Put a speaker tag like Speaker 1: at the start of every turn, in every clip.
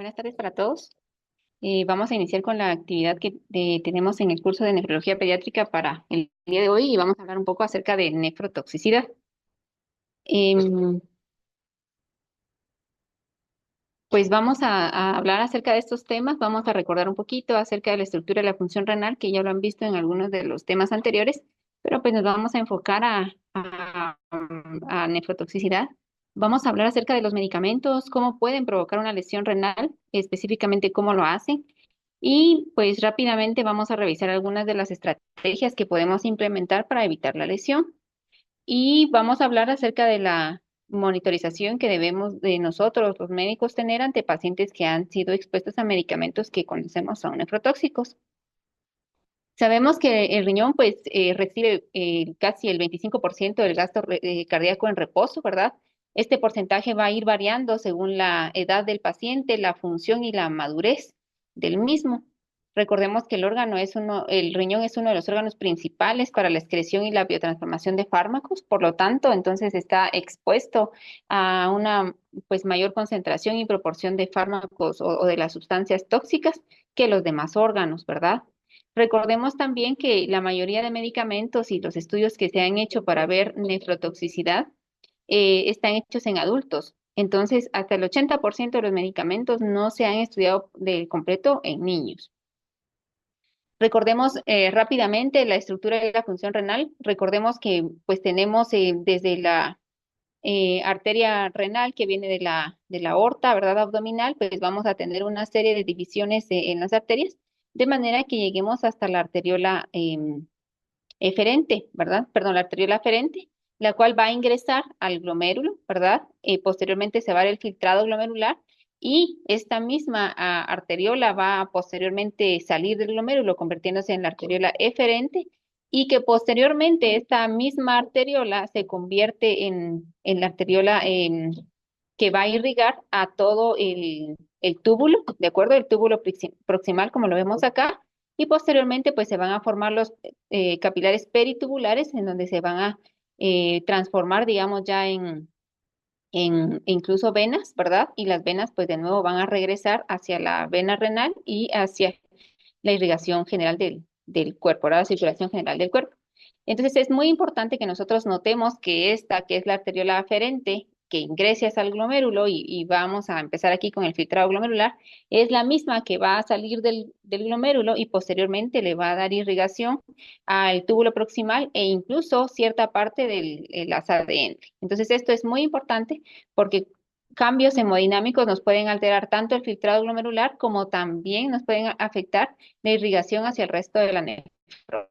Speaker 1: Buenas tardes para todos. Vamos a iniciar con la actividad que tenemos en el curso de nefrología pediátrica para el día de hoy y vamos a hablar un poco acerca de nefrotoxicidad. Em, pues vamos a hablar acerca de estos temas, vamos a recordar un poquito acerca de la estructura de la función renal, que ya lo han visto en algunos de los temas anteriores, pero pues nos vamos a enfocar a nefrotoxicidad. Vamos a hablar acerca de los medicamentos, cómo pueden provocar una lesión renal, específicamente cómo lo hacen. Y pues rápidamente vamos a revisar algunas de las estrategias que podemos implementar para evitar la lesión. Y vamos a hablar acerca de la monitorización que debemos de nosotros, los médicos, tener ante pacientes que han sido expuestos a medicamentos que conocemos son nefrotóxicos. Sabemos que el riñón pues recibe casi el 25% del gasto cardíaco en reposo, ¿verdad? Este porcentaje va a ir variando según la edad del paciente, la función y la madurez del mismo. Recordemos que el riñón es uno de los órganos principales para la excreción y la biotransformación de fármacos, por lo tanto, entonces está expuesto a una pues mayor concentración y proporción de fármacos o de las sustancias tóxicas que los demás órganos, ¿verdad? Recordemos también que la mayoría de medicamentos y los estudios que se han hecho para ver nefrotoxicidad están hechos en adultos. Entonces, hasta el 80% de los medicamentos no se han estudiado de completo en niños. Recordemos rápidamente la estructura y la función renal. Recordemos que pues tenemos desde la arteria renal que viene de la aorta, ¿verdad? Abdominal, pues vamos a tener una serie de divisiones en las arterias, de manera que lleguemos hasta la arteriola eferente, ¿verdad? Perdón, la arteriola aferente, la cual va a ingresar al glomérulo, ¿verdad? Posteriormente se va a dar el filtrado glomerular y esta misma arteriola va a posteriormente salir del glomérulo, convirtiéndose en la arteriola eferente y que posteriormente esta misma arteriola se convierte en la arteriola que va a irrigar a todo el túbulo, ¿de acuerdo? El túbulo proximal, como lo vemos acá, y posteriormente pues se van a formar los capilares peritubulares en donde se van a transformar, digamos, ya en incluso venas, ¿verdad? Y las venas pues de nuevo van a regresar hacia la vena renal y hacia la irrigación general del cuerpo, ¿verdad? La circulación general del cuerpo. Entonces es muy importante que nosotros notemos que esta, que es la arteriola aferente, que ingresa al glomérulo y vamos a empezar aquí con el filtrado glomerular, es la misma que va a salir del glomérulo y posteriormente le va a dar irrigación al túbulo proximal e incluso cierta parte del asa de Henle. Entonces esto es muy importante porque cambios hemodinámicos nos pueden alterar tanto el filtrado glomerular como también nos pueden afectar la irrigación hacia el resto de la nefrona.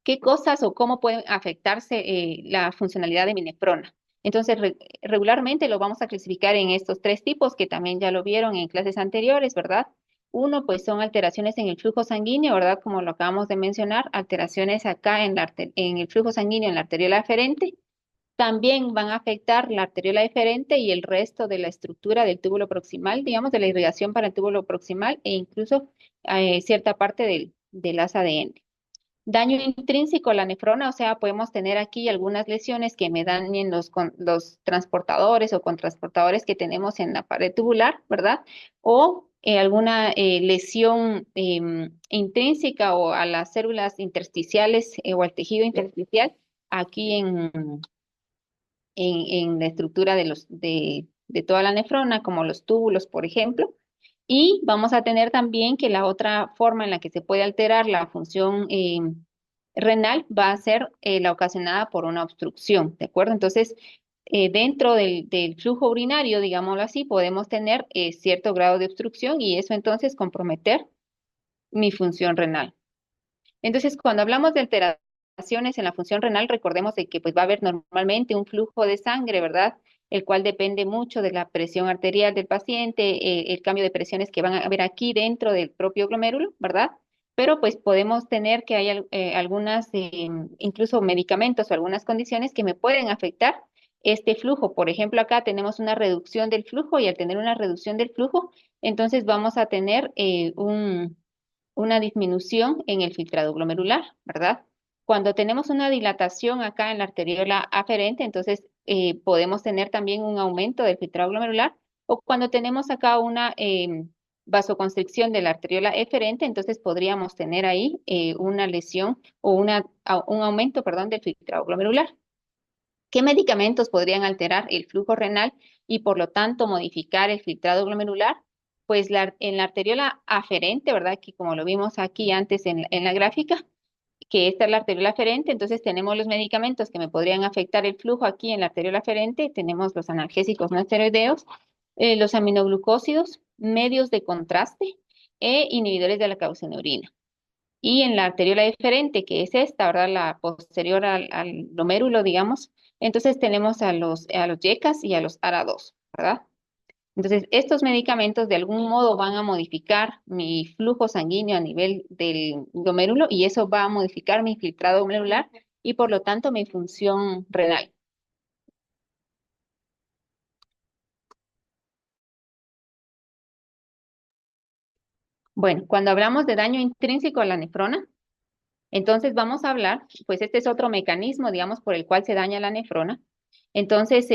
Speaker 1: ¿Qué cosas o cómo pueden afectarse la funcionalidad de mi nefrona? Entonces, regularmente lo vamos a clasificar en estos tres tipos que también ya lo vieron en clases anteriores, ¿verdad? Uno, pues son alteraciones en el flujo sanguíneo, ¿verdad? Como lo acabamos de mencionar, alteraciones acá en el flujo sanguíneo en la arteriola aferente. También van a afectar la arteriola deferente y el resto de la estructura del túbulo proximal, digamos, de la irrigación para el túbulo proximal e incluso cierta parte del asa de Henle. Daño intrínseco a la nefrona, o sea, podemos tener aquí algunas lesiones que me dañen los transportadores o contransportadores que tenemos en la pared tubular, ¿verdad? O alguna lesión intrínseca o a las células intersticiales o al tejido intersticial aquí en la estructura de toda la nefrona, como los túbulos, por ejemplo. Y vamos a tener también que la otra forma en la que se puede alterar la función renal va a ser la ocasionada por una obstrucción, ¿de acuerdo? Entonces, dentro del flujo urinario, digámoslo así, podemos tener cierto grado de obstrucción y eso entonces comprometer mi función renal. Entonces, cuando hablamos de alteraciones en la función renal, recordemos de que pues, va a haber normalmente un flujo de sangre, ¿verdad? El cual depende mucho de la presión arterial del paciente, el cambio de presiones que van a haber aquí dentro del propio glomérulo, ¿verdad? Pero pues podemos tener que hay algunas, incluso medicamentos o algunas condiciones que me pueden afectar este flujo. Por ejemplo, acá tenemos una reducción del flujo y al tener una reducción del flujo, entonces vamos a tener una disminución en el filtrado glomerular, ¿verdad? Cuando tenemos una dilatación acá en la arteriola aferente, entonces podemos tener también un aumento del filtrado glomerular O cuando tenemos acá una vasoconstricción de la arteriola eferente, entonces podríamos tener ahí una lesión o un aumento, perdón, del filtrado glomerular. ¿Qué medicamentos podrían alterar el flujo renal y por lo tanto modificar el filtrado glomerular? Pues en la arteriola aferente, ¿verdad? Que como lo vimos aquí antes en la gráfica, que esta es la arteriola aferente, entonces tenemos los medicamentos que me podrían afectar el flujo aquí en la arteriola aferente, tenemos los analgésicos no esteroideos, los aminoglucósidos, medios de contraste e inhibidores de la calcineurina. Y en la arteriola deferente, que es esta, ¿verdad? La posterior al glomérulo, digamos, entonces tenemos a los YECAS y a los ARA2, ¿verdad? Entonces, estos medicamentos de algún modo van a modificar mi flujo sanguíneo a nivel del glomérulo y eso va a modificar mi filtrado glomerular y por lo tanto mi función renal. Bueno, cuando hablamos de daño intrínseco a la nefrona, entonces vamos a hablar, pues este es otro mecanismo, digamos, por el cual se daña la nefrona. Entonces,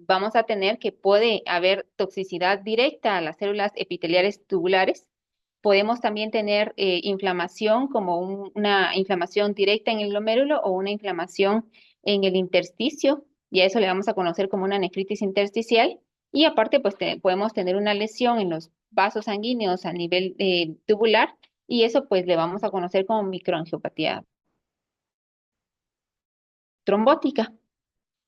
Speaker 1: vamos a tener que puede haber toxicidad directa a las células epiteliales tubulares. Podemos también tener inflamación como una inflamación directa en el glomérulo o una inflamación en el intersticio, y a eso le vamos a conocer como una nefritis intersticial. Y aparte, pues podemos tener una lesión en los vasos sanguíneos a nivel tubular, y eso pues le vamos a conocer como microangiopatía trombótica.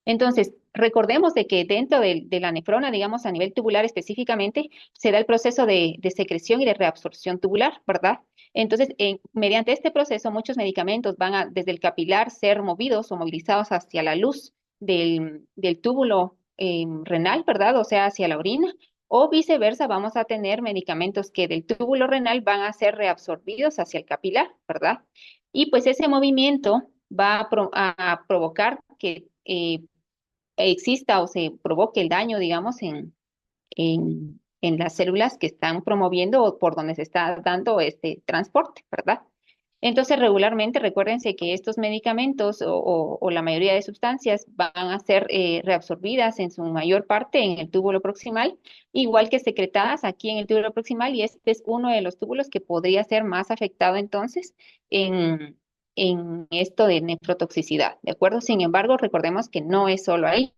Speaker 1: Entonces, recordemos de que dentro de la nefrona, digamos a nivel tubular específicamente, se da el proceso de secreción y de reabsorción tubular, ¿verdad? Entonces, mediante este proceso, muchos medicamentos van a, desde el capilar, ser movidos o movilizados hacia la luz del túbulo renal, ¿verdad? O sea, hacia la orina. O viceversa, vamos a tener medicamentos que del túbulo renal van a ser reabsorbidos hacia el capilar, ¿verdad? Y pues ese movimiento va a provocar que exista o se provoque el daño, digamos, en las células que están promoviendo o por donde se está dando este transporte, ¿verdad? Entonces, regularmente, recuérdense que estos medicamentos o la mayoría de sustancias van a ser reabsorbidas en su mayor parte en el túbulo proximal, igual que secretadas aquí en el túbulo proximal, y este es uno de los túbulos que podría ser más afectado entonces en esto de nefrotoxicidad, ¿de acuerdo? Sin embargo, recordemos que no es solo ahí,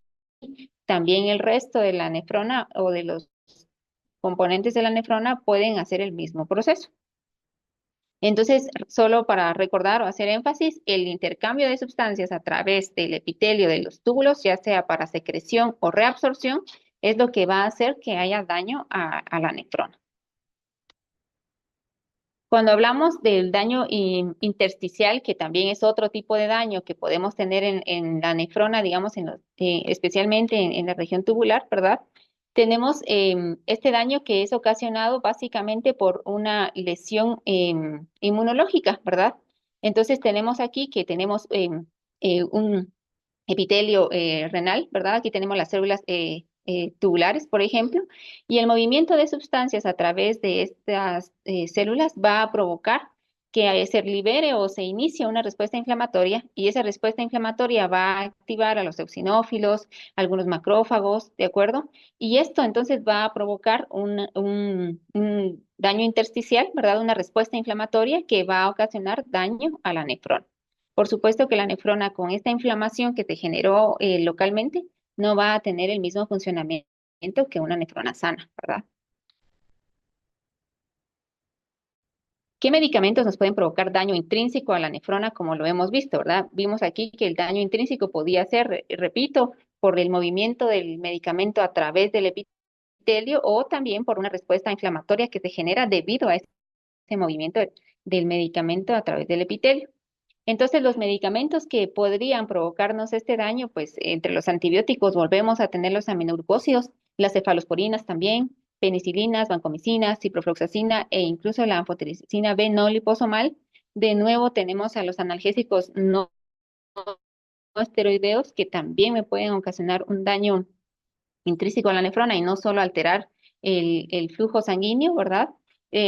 Speaker 1: también el resto de la nefrona o de los componentes de la nefrona pueden hacer el mismo proceso. Entonces, solo para recordar o hacer énfasis, el intercambio de sustancias a través del epitelio de los túbulos, ya sea para secreción o reabsorción, es lo que va a hacer que haya daño a la nefrona. Cuando hablamos del daño intersticial, que también es otro tipo de daño que podemos tener en la nefrona, digamos, especialmente en la región tubular, ¿verdad? Tenemos este daño que es ocasionado básicamente por una lesión inmunológica, ¿verdad? Entonces tenemos aquí que tenemos un epitelio renal, ¿verdad? Aquí tenemos las células tubulares, por ejemplo, y el movimiento de sustancias a través de estas células va a provocar que se libere o se inicie una respuesta inflamatoria y esa respuesta inflamatoria va a activar a los eosinófilos, algunos macrófagos, ¿de acuerdo? Y esto entonces va a provocar un daño intersticial, ¿verdad? Una respuesta inflamatoria que va a ocasionar daño a la nefrona. Por supuesto que la nefrona con esta inflamación que te generó localmente no va a tener el mismo funcionamiento que una nefrona sana, ¿verdad? ¿Qué medicamentos nos pueden provocar daño intrínseco a la nefrona como lo hemos visto, ¿verdad? Vimos aquí que el daño intrínseco podía ser, repito, por el movimiento del medicamento a través del epitelio o también por una respuesta inflamatoria que se genera debido a ese movimiento del medicamento a través del epitelio. Entonces, los medicamentos que podrían provocarnos este daño, pues entre los antibióticos volvemos a tener los aminoglucósidos, las cefalosporinas también, penicilinas, vancomicinas, ciprofloxacina e incluso la anfotericina B no liposomal. De nuevo tenemos a los analgésicos no esteroideos que también me pueden ocasionar un daño intrínseco a la nefrona y no solo alterar el flujo sanguíneo, ¿verdad?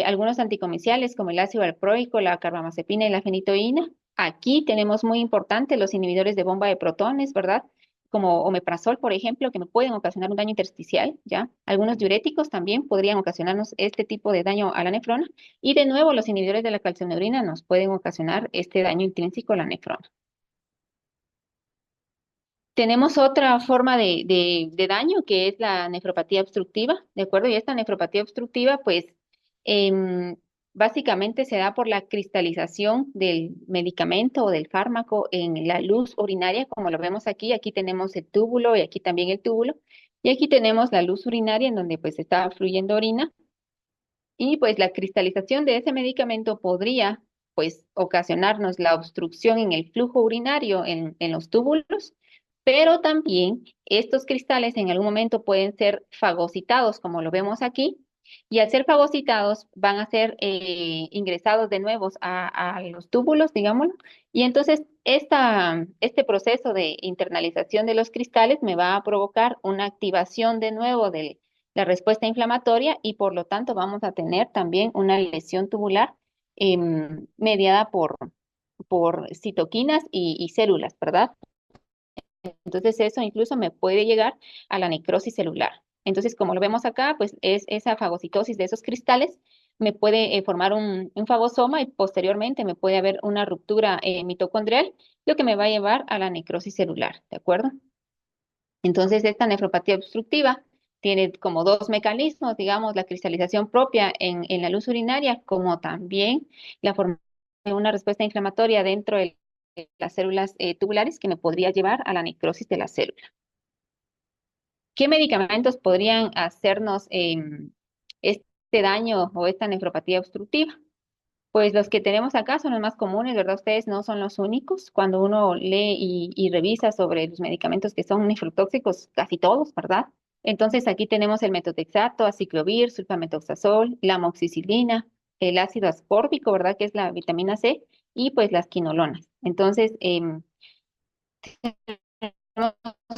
Speaker 1: Algunos anticomerciales como el ácido valproico, la carbamazepina y la fenitoína. Aquí tenemos muy importante los inhibidores de bomba de protones, ¿verdad? como omeprazol, por ejemplo, que me pueden ocasionar un daño intersticial, ¿ya? Algunos diuréticos también podrían ocasionarnos este tipo de daño a la nefrona. Y de nuevo, los inhibidores de la calcineurina nos pueden ocasionar este daño intrínseco a la nefrona. Tenemos otra forma de daño que es la nefropatía obstructiva, ¿de acuerdo? Y esta nefropatía obstructiva, pues, em, básicamente se da por la cristalización del medicamento o del fármaco en la luz urinaria, como lo vemos aquí. Aquí tenemos el túbulo y aquí también el túbulo. Y aquí tenemos la luz urinaria en donde pues está fluyendo orina. Y pues la cristalización de ese medicamento podría pues ocasionarnos la obstrucción en el flujo urinario en los túbulos, pero también estos cristales en algún momento pueden ser fagocitados, como lo vemos aquí, y al ser fagocitados van a ser ingresados de nuevo a los túbulos, digámoslo, y entonces este proceso de internalización de los cristales me va a provocar una activación de nuevo del la respuesta inflamatoria y por lo tanto vamos a tener también una lesión tubular mediada por citoquinas y células, ¿verdad? Entonces eso incluso me puede llegar a la necrosis celular. Entonces, como lo vemos acá, pues es esa fagocitosis de esos cristales me puede formar un fagosoma y posteriormente me puede haber una ruptura mitocondrial, lo que me va a llevar a la necrosis celular, ¿de acuerdo? Entonces, esta nefropatía obstructiva tiene como dos mecanismos, digamos, la cristalización propia en la luz urinaria, como también la formación de una respuesta inflamatoria dentro de las células tubulares que me podría llevar a la necrosis de la célula. ¿Qué medicamentos podrían hacernos este daño o esta nefropatía obstructiva? Pues los que tenemos acá son los más comunes, ¿verdad? Ustedes no son los únicos. Cuando uno lee y revisa sobre los medicamentos que son nefrotóxicos, casi todos, ¿verdad? Entonces aquí tenemos el metotrexato, aciclovir, sulfamethoxazol, la amoxicilina, el ácido ascórbico, ¿verdad? Que es la vitamina C, y pues las quinolonas. Entonces, tenemos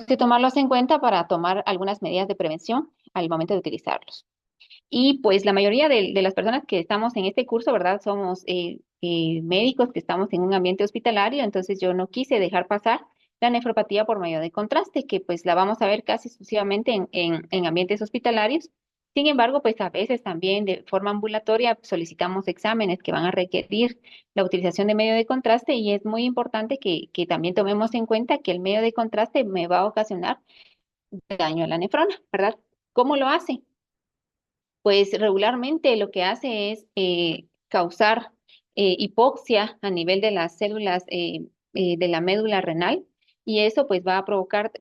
Speaker 1: que tomarlos en cuenta para tomar algunas medidas de prevención al momento de utilizarlos. Y pues la mayoría de las personas que estamos en este curso, ¿verdad? Somos médicos que estamos en un ambiente hospitalario, entonces yo no quise dejar pasar la nefropatía por medio de contraste, que pues la vamos a ver casi exclusivamente en ambientes hospitalarios. Sin embargo, pues a veces también de forma ambulatoria solicitamos exámenes que van a requerir la utilización de medio de contraste y es muy importante que también tomemos en cuenta que el medio de contraste me va a ocasionar daño a la nefrona, ¿verdad? ¿Cómo lo hace? Pues regularmente lo que hace es causar hipoxia a nivel de las células de la médula renal y eso pues va a provocar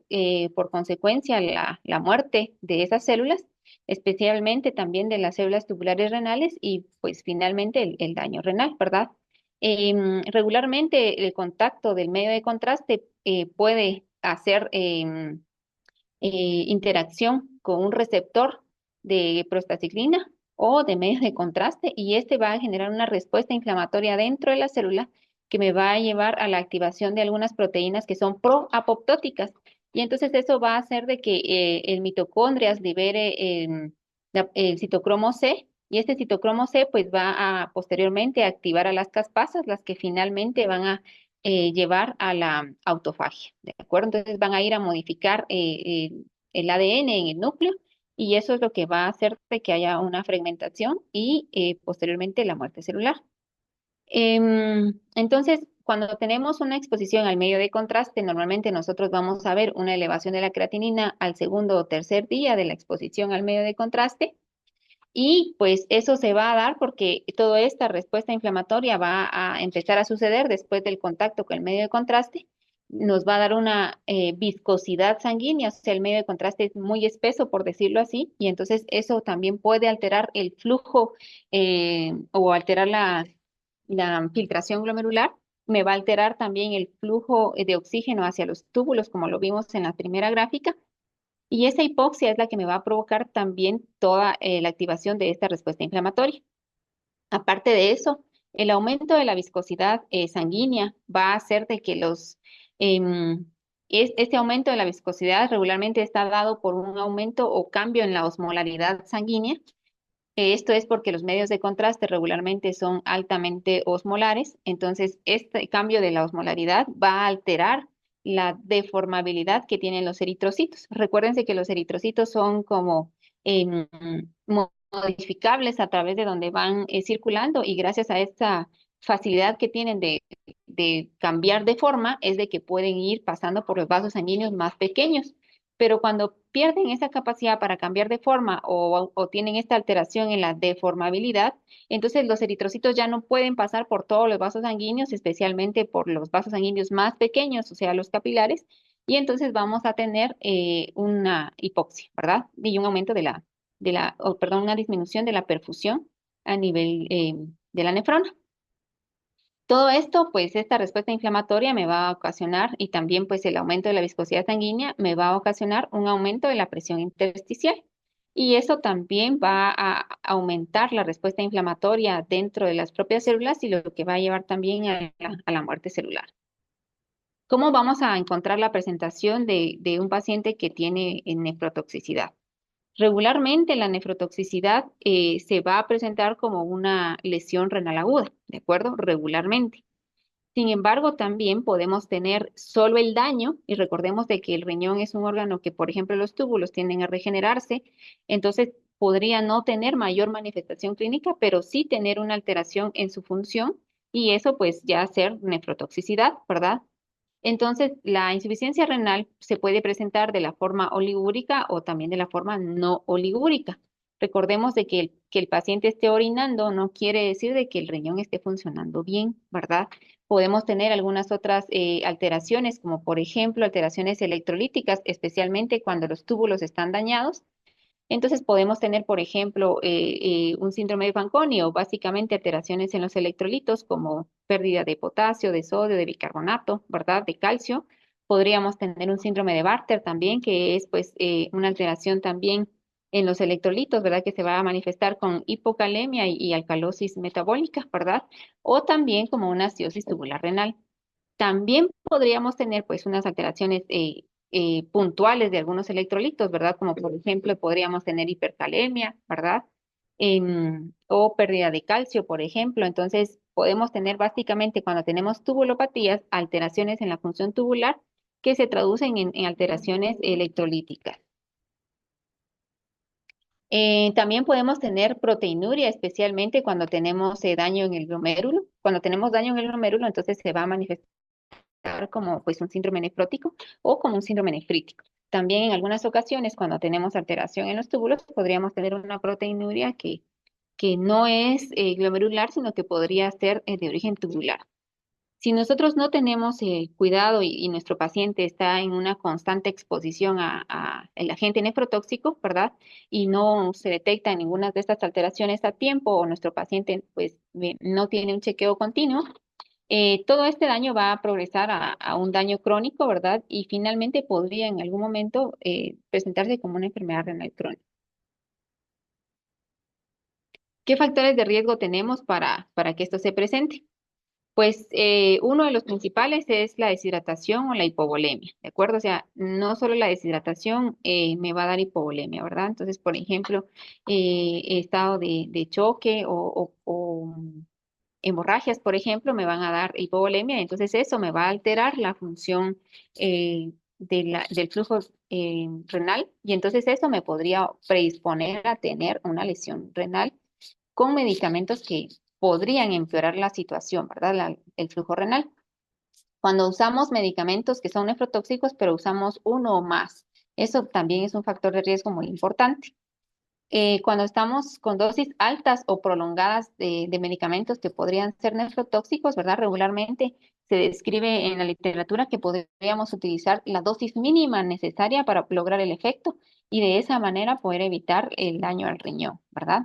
Speaker 1: por consecuencia la muerte de esas células, especialmente también de las células tubulares renales y pues finalmente el daño renal, ¿verdad? Regularmente el contacto del medio de contraste puede hacer interacción con un receptor de prostaciclina o de medios de contraste y este va a generar una respuesta inflamatoria dentro de la célula que me va a llevar a la activación de algunas proteínas que son proapoptóticas y entonces eso va a hacer de que el mitocondrias libere el citocromo C y este citocromo C pues va a posteriormente activar a las caspasas, las que finalmente van a llevar a la autofagia, ¿de acuerdo? Entonces van a ir a modificar el ADN en el núcleo y eso es lo que va a hacer de que haya una fragmentación y posteriormente la muerte celular. Entonces, cuando tenemos una exposición al medio de contraste, normalmente nosotros vamos a ver una elevación de la creatinina al segundo o tercer día de la exposición al medio de contraste. Y pues eso se va a dar porque toda esta respuesta inflamatoria va a empezar a suceder después del contacto con el medio de contraste. Nos va a dar una viscosidad sanguínea, o sea, el medio de contraste es muy espeso, por decirlo así, y entonces eso también puede alterar el flujo o alterar la filtración glomerular. Me va a alterar también el flujo de oxígeno hacia los túbulos, como lo vimos en la primera gráfica y esa hipoxia es la que me va a provocar también toda la activación de esta respuesta inflamatoria. Aparte de eso, el aumento de la viscosidad sanguínea va a hacer de que em, este aumento de la viscosidad regularmente está dado por un aumento o cambio en la osmolaridad sanguínea. Esto es porque los medios de contraste regularmente son altamente osmolares, entonces este cambio de la osmolaridad va a alterar la deformabilidad que tienen los eritrocitos. Recuérdense que los eritrocitos son como em, modificables a través de donde van circulando y gracias a esta facilidad que tienen de cambiar de forma es de que pueden ir pasando por los vasos sanguíneos más pequeños. Pero cuando pierden esa capacidad para cambiar de forma o tienen esta alteración en la deformabilidad, entonces los eritrocitos ya no pueden pasar por todos los vasos sanguíneos, especialmente por los vasos sanguíneos más pequeños, o sea, los capilares, y entonces vamos a tener una hipoxia, ¿verdad? Y un aumento perdón, una disminución de la perfusión a nivel de la nefrona. Todo esto, pues esta respuesta inflamatoria me va a ocasionar y también pues el aumento de la viscosidad sanguínea me va a ocasionar un aumento de la presión intersticial. Y eso también va a aumentar la respuesta inflamatoria dentro de las propias células y lo que va a llevar también a la muerte celular. ¿Cómo vamos a encontrar la presentación de un paciente que tiene nefrotoxicidad? Regularmente la nefrotoxicidad se va a presentar como una lesión renal aguda, ¿de acuerdo? Regularmente. Sin embargo, también podemos tener solo el daño, y recordemos de que el riñón es un órgano que, por ejemplo, los túbulos tienden a regenerarse, entonces podría no tener mayor manifestación clínica, pero sí tener una alteración en su función, y eso pues ya ser nefrotoxicidad, ¿verdad? Entonces, la insuficiencia renal se puede presentar de la forma oligúrica o también de la forma no oligúrica. Recordemos de que el paciente esté orinando no quiere decir de que el riñón esté funcionando bien, ¿verdad? Podemos tener algunas otras alteraciones, como por ejemplo alteraciones electrolíticas, especialmente cuando los túbulos están dañados. Entonces podemos tener, por ejemplo, un síndrome de Fanconi o básicamente alteraciones en los electrolitos como pérdida de potasio, de sodio, de bicarbonato, ¿verdad? De calcio. Podríamos tener un síndrome de Bartter también, que es pues una alteración también en los electrolitos, ¿verdad? Que se va a manifestar con hipocalemia y alcalosis metabólica, ¿verdad? O también como una acidosis tubular renal. También podríamos tener pues unas alteraciones puntuales de algunos electrolitos, ¿verdad? Como por ejemplo podríamos tener hipercalemia, ¿verdad? O pérdida de calcio, por ejemplo. Entonces podemos tener básicamente cuando tenemos tubulopatías, alteraciones en la función tubular que se traducen en alteraciones electrolíticas. También podemos tener proteinuria, especialmente cuando tenemos daño en el glomérulo. Cuando tenemos daño en el glomérulo, entonces se va a manifestar como pues un síndrome nefrótico o como un síndrome nefrítico. También en algunas ocasiones, cuando tenemos alteración en los túbulos, podríamos tener una proteinuria que no es glomerular, sino que podría ser de origen tubular. Si nosotros no tenemos cuidado y nuestro paciente está en una constante exposición a el agente nefrotóxico, ¿verdad? Y no se detecta ninguna de estas alteraciones a tiempo o nuestro paciente pues no tiene un chequeo continuo, todo este daño va a progresar a un daño crónico, ¿verdad? Y finalmente podría en algún momento presentarse como una enfermedad renal crónica. ¿Qué factores de riesgo tenemos para que esto se presente? Pues uno de los principales es la deshidratación o la hipovolemia, ¿de acuerdo? O sea, no solo la deshidratación me va a dar hipovolemia, ¿verdad? Entonces, por ejemplo, estado de choque o hemorragias, por ejemplo, me van a dar hipovolemia, entonces eso me va a alterar la función del flujo renal y entonces eso me podría predisponer a tener una lesión renal con medicamentos que podrían empeorar la situación, ¿verdad? El flujo renal. Cuando usamos medicamentos que son nefrotóxicos, pero usamos uno o más, eso también es un factor de riesgo muy importante. Cuando estamos con dosis altas o prolongadas de medicamentos que podrían ser nefrotóxicos, ¿verdad? Regularmente se describe en la literatura que podríamos utilizar la dosis mínima necesaria para lograr el efecto y de esa manera poder evitar el daño al riñón, ¿verdad?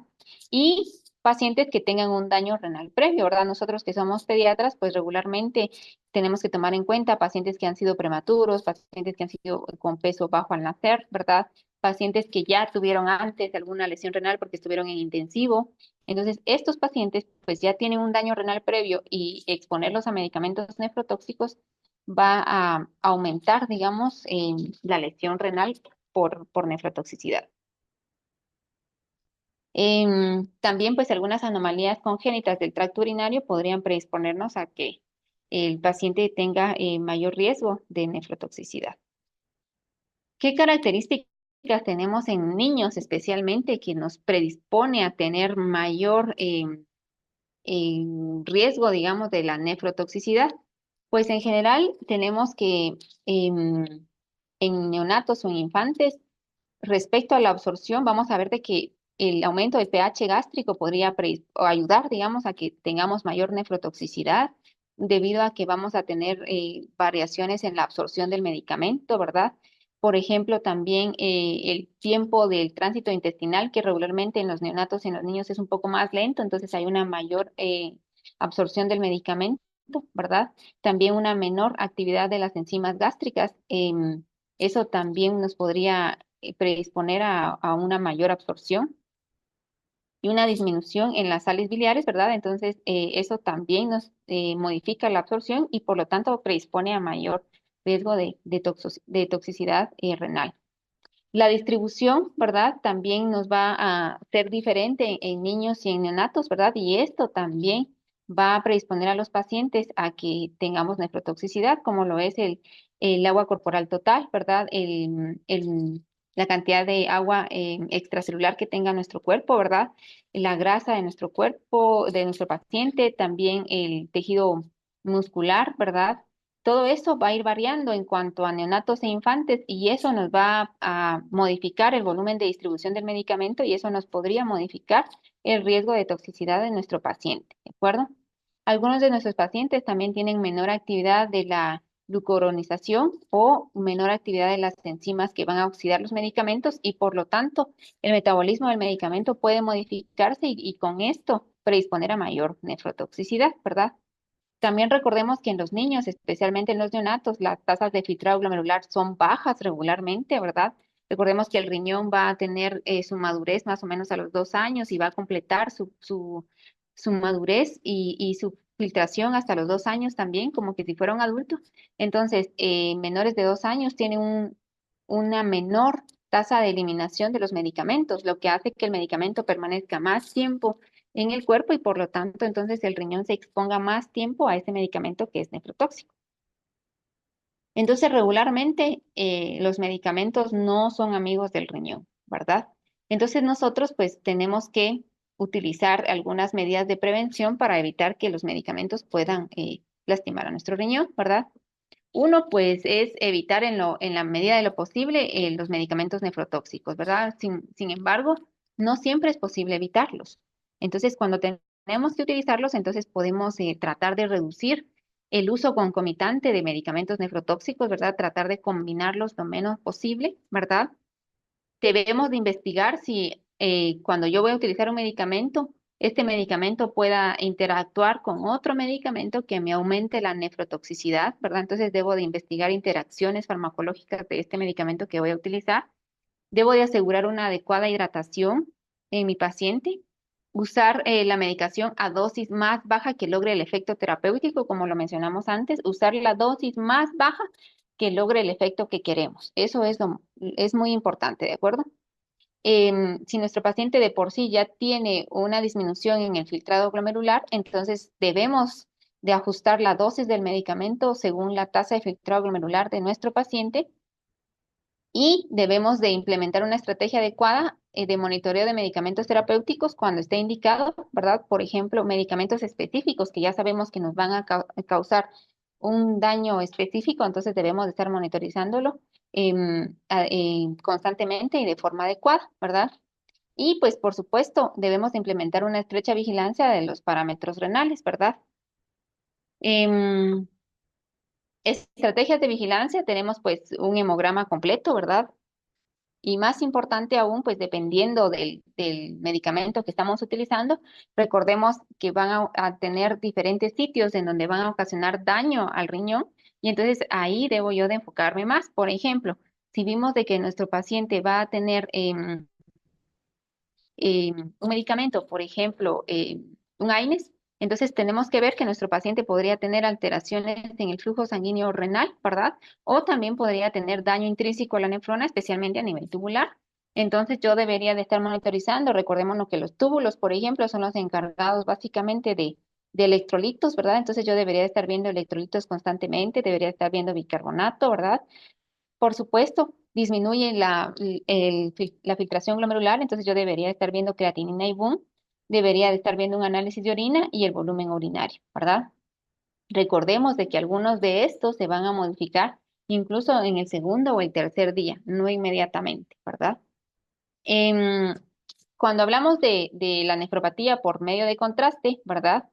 Speaker 1: Y pacientes que tengan un daño renal previo, ¿verdad? Nosotros que somos pediatras, pues regularmente tenemos que tomar en cuenta pacientes que han sido prematuros, pacientes que han sido con peso bajo al nacer, ¿verdad? Pacientes que ya tuvieron antes alguna lesión renal porque estuvieron en intensivo. Entonces, estos pacientes pues ya tienen un daño renal previo y exponerlos a medicamentos nefrotóxicos va a aumentar, digamos, la lesión renal por nefrotoxicidad. También pues algunas anomalías congénitas del tracto urinario podrían predisponernos a que el paciente tenga mayor riesgo de nefrotoxicidad. ¿Qué características tenemos en niños especialmente que nos predispone a tener mayor riesgo, digamos, de la nefrotoxicidad? Pues en general tenemos que em, en neonatos o en infantes, respecto a la absorción, vamos a ver de que el aumento del pH gástrico podría o ayudar, digamos, a que tengamos mayor nefrotoxicidad debido a que vamos a tener variaciones en la absorción del medicamento, ¿verdad? Por ejemplo, también el tiempo del tránsito intestinal, que regularmente en los neonatos y en los niños es un poco más lento, entonces hay una mayor absorción del medicamento, ¿verdad? También una menor actividad de las enzimas gástricas. Eso también nos podría predisponer a una mayor absorción y una disminución en las sales biliares, ¿verdad? Entonces, eso también nos modifica la absorción y por lo tanto predispone a mayor riesgo de toxicidad renal. La distribución, ¿verdad? También nos va a ser diferente en niños y en neonatos, ¿verdad? Y esto también va a predisponer a los pacientes a que tengamos nefrotoxicidad, como lo es el agua corporal total, ¿verdad? La cantidad de agua extracelular que tenga nuestro cuerpo, ¿verdad? La grasa de nuestro cuerpo, de nuestro paciente, también el tejido muscular, ¿verdad? Todo eso va a ir variando en cuanto a neonatos e infantes y eso nos va a modificar el volumen de distribución del medicamento y eso nos podría modificar el riesgo de toxicidad de nuestro paciente, ¿de acuerdo? Algunos de nuestros pacientes también tienen menor actividad de la glucuronización o menor actividad de las enzimas que van a oxidar los medicamentos y por lo tanto el metabolismo del medicamento puede modificarse y con esto predisponer a mayor nefrotoxicidad, ¿verdad? También recordemos que en los niños, especialmente en los neonatos, las tasas de filtrado glomerular son bajas regularmente, ¿verdad? Recordemos que el riñón va a tener su madurez más o menos a los 2 años y va a completar su madurez y su filtración hasta los 2 años también, como que si fuera un adulto. Entonces, menores de 2 años tienen una menor tasa de eliminación de los medicamentos, lo que hace que el medicamento permanezca más tiempo en el cuerpo y por lo tanto entonces el riñón se exponga más tiempo a ese medicamento que es nefrotóxico. Entonces regularmente los medicamentos no son amigos del riñón, ¿verdad? Entonces nosotros pues tenemos que utilizar algunas medidas de prevención para evitar que los medicamentos puedan lastimar a nuestro riñón, ¿verdad? Uno, pues, es evitar en la medida de lo posible los medicamentos nefrotóxicos, ¿verdad? Sin embargo, no siempre es posible evitarlos. Entonces, cuando tenemos que utilizarlos, entonces podemos tratar de reducir el uso concomitante de medicamentos nefrotóxicos, ¿verdad? Tratar de combinarlos lo menos posible, ¿verdad? Debemos de investigar si cuando yo voy a utilizar un medicamento, este medicamento pueda interactuar con otro medicamento que me aumente la nefrotoxicidad, ¿verdad? Entonces debo de investigar interacciones farmacológicas de este medicamento que voy a utilizar. Debo de asegurar una adecuada hidratación en mi paciente. Usar la medicación a dosis más baja que logre el efecto terapéutico, como lo mencionamos antes. Usar la dosis más baja que logre el efecto que queremos. Eso es muy importante, ¿de acuerdo? Si nuestro paciente de por sí ya tiene una disminución en el filtrado glomerular, entonces debemos de ajustar la dosis del medicamento según la tasa de filtrado glomerular de nuestro paciente y debemos de implementar una estrategia adecuada de monitoreo de medicamentos terapéuticos cuando esté indicado, ¿verdad? Por ejemplo, medicamentos específicos que ya sabemos que nos van a un daño específico, entonces debemos de estar monitorizándolo constantemente y de forma adecuada, ¿verdad? Y pues, por supuesto, debemos de implementar una estrecha vigilancia de los parámetros renales, ¿verdad? Em, Estrategias de vigilancia, tenemos pues un hemograma completo, ¿verdad? Y más importante aún, pues dependiendo del medicamento que estamos utilizando, recordemos que van a tener diferentes sitios en donde van a ocasionar daño al riñón y entonces ahí debo yo de enfocarme más. Por ejemplo, si vimos de que nuestro paciente va a tener un medicamento, por ejemplo, un AINES, entonces tenemos que ver que nuestro paciente podría tener alteraciones en el flujo sanguíneo renal, ¿verdad? O también podría tener daño intrínseco a la nefrona, especialmente a nivel tubular. Entonces yo debería de estar monitorizando, recordémonos que los túbulos, por ejemplo, son los encargados básicamente de electrolitos, ¿verdad? Entonces yo debería estar viendo electrolitos constantemente, debería estar viendo bicarbonato, ¿verdad? Por supuesto, disminuye la filtración glomerular, entonces yo debería estar viendo creatinina y boom, debería de estar viendo un análisis de orina y el volumen urinario, ¿verdad? Recordemos de que algunos de estos se van a modificar incluso en el segundo o el tercer día, no inmediatamente, ¿verdad? Em, Cuando hablamos de la nefropatía por medio de contraste, ¿verdad?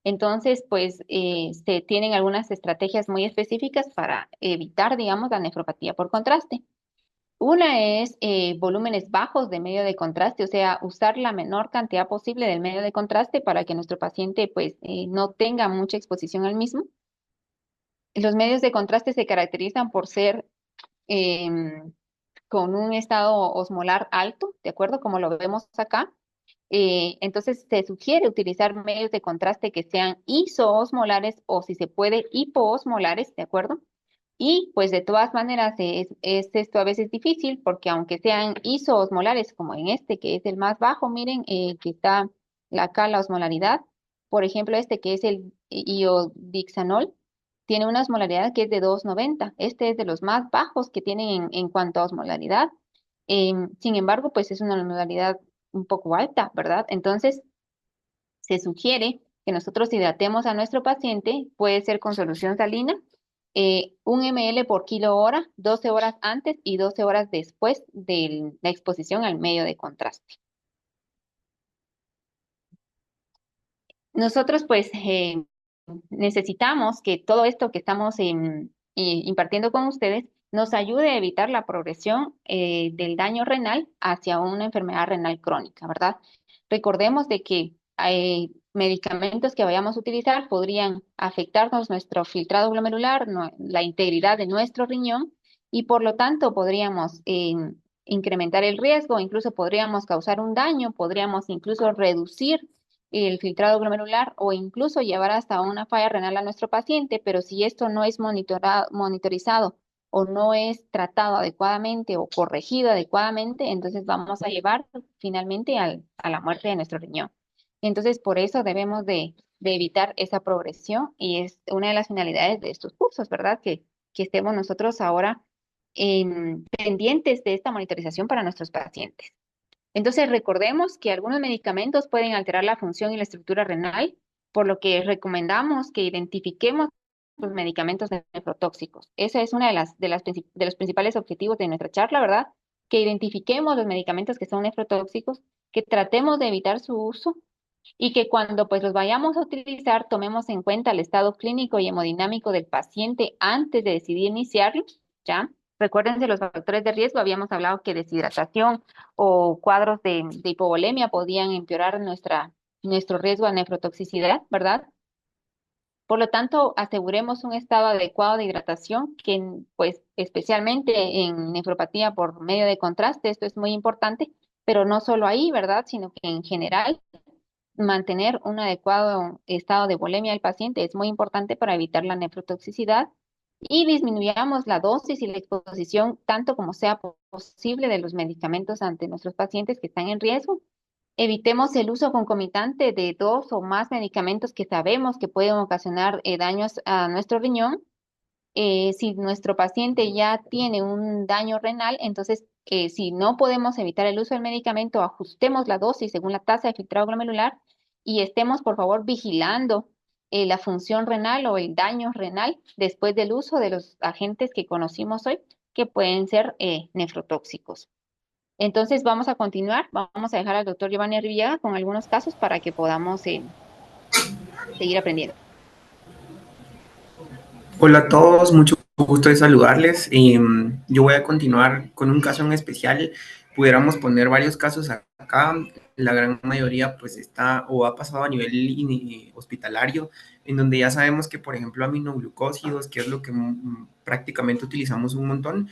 Speaker 1: Entonces, pues se tienen algunas estrategias muy específicas para evitar, digamos, la nefropatía por contraste. Una es volúmenes bajos de medio de contraste, o sea, usar la menor cantidad posible del medio de contraste para que nuestro paciente, pues, no tenga mucha exposición al mismo. Los medios de contraste se caracterizan por ser em, con un estado osmolar alto, ¿de acuerdo? Como lo vemos acá. Entonces, se sugiere utilizar medios de contraste que sean isoosmolares o, si se puede, hipoosmolares, ¿de acuerdo? Y pues de todas maneras es esto a veces difícil porque aunque sean isoosmolares, como en este que es el más bajo, miren que está acá la osmolaridad, por ejemplo este que es el iodixanol, tiene una osmolaridad que es de 2,90. Este es de los más bajos que tienen en cuanto a osmolaridad. Sin embargo, pues es una osmolaridad un poco alta, ¿verdad? Entonces, se sugiere que nosotros hidratemos a nuestro paciente, puede ser con solución salina, 1 ml por kilo hora, 12 horas antes y 12 horas después de la exposición al medio de contraste. Nosotros pues necesitamos que todo esto que estamos impartiendo con ustedes nos ayude a evitar la progresión del daño renal hacia una enfermedad renal crónica, ¿verdad? Recordemos de que medicamentos que vayamos a utilizar podrían afectarnos nuestro filtrado glomerular, la integridad de nuestro riñón y por lo tanto podríamos incrementar el riesgo, incluso podríamos causar un daño, podríamos incluso reducir el filtrado glomerular o incluso llevar hasta una falla renal a nuestro paciente, pero si esto no es monitorizado o no es tratado adecuadamente o corregido adecuadamente, entonces vamos a llevar finalmente a la muerte de nuestro riñón. Entonces, por eso debemos de evitar esa progresión y es una de las finalidades de estos cursos, ¿verdad? Que estemos nosotros ahora pendientes de esta monitorización para nuestros pacientes. Entonces, recordemos que algunos medicamentos pueden alterar la función y la estructura renal, por lo que recomendamos que identifiquemos los medicamentos nefrotóxicos. Esa es una de los principales objetivos de nuestra charla, ¿verdad? Que identifiquemos los medicamentos que son nefrotóxicos, que tratemos de evitar su uso y que cuando pues los vayamos a utilizar tomemos en cuenta el estado clínico y hemodinámico del paciente antes de decidir iniciarlos, ¿ya? Recuérdense los factores de riesgo, habíamos hablado que deshidratación o cuadros de hipovolemia podían empeorar nuestro riesgo a nefrotoxicidad, ¿verdad? Por lo tanto, aseguremos un estado adecuado de hidratación, que pues especialmente en nefropatía por medio de contraste, esto es muy importante, pero no solo ahí, ¿verdad? Sino que en general mantener un adecuado estado de volemia del paciente es muy importante para evitar la nefrotoxicidad y disminuyamos la dosis y la exposición tanto como sea posible de los medicamentos ante nuestros pacientes que están en riesgo. Evitemos el uso concomitante de dos o más medicamentos que sabemos que pueden ocasionar daños a nuestro riñón. Si nuestro paciente ya tiene un daño renal, entonces si no podemos evitar el uso del medicamento, ajustemos la dosis según la tasa de filtrado glomerular y estemos, por favor, vigilando la función renal o el daño renal después del uso de los agentes que conocimos hoy, que pueden ser nefrotóxicos. Entonces, vamos a continuar. Vamos a dejar al doctor Giovanni Arribiaga con algunos casos para que podamos seguir aprendiendo.
Speaker 2: Hola a todos, mucho gusto de saludarles. Yo voy a continuar con un caso en especial. Pudiéramos poner varios casos acá. La gran mayoría pues está o ha pasado a nivel hospitalario, en donde ya sabemos que, por ejemplo, aminoglucósidos, que es lo que prácticamente utilizamos un montón,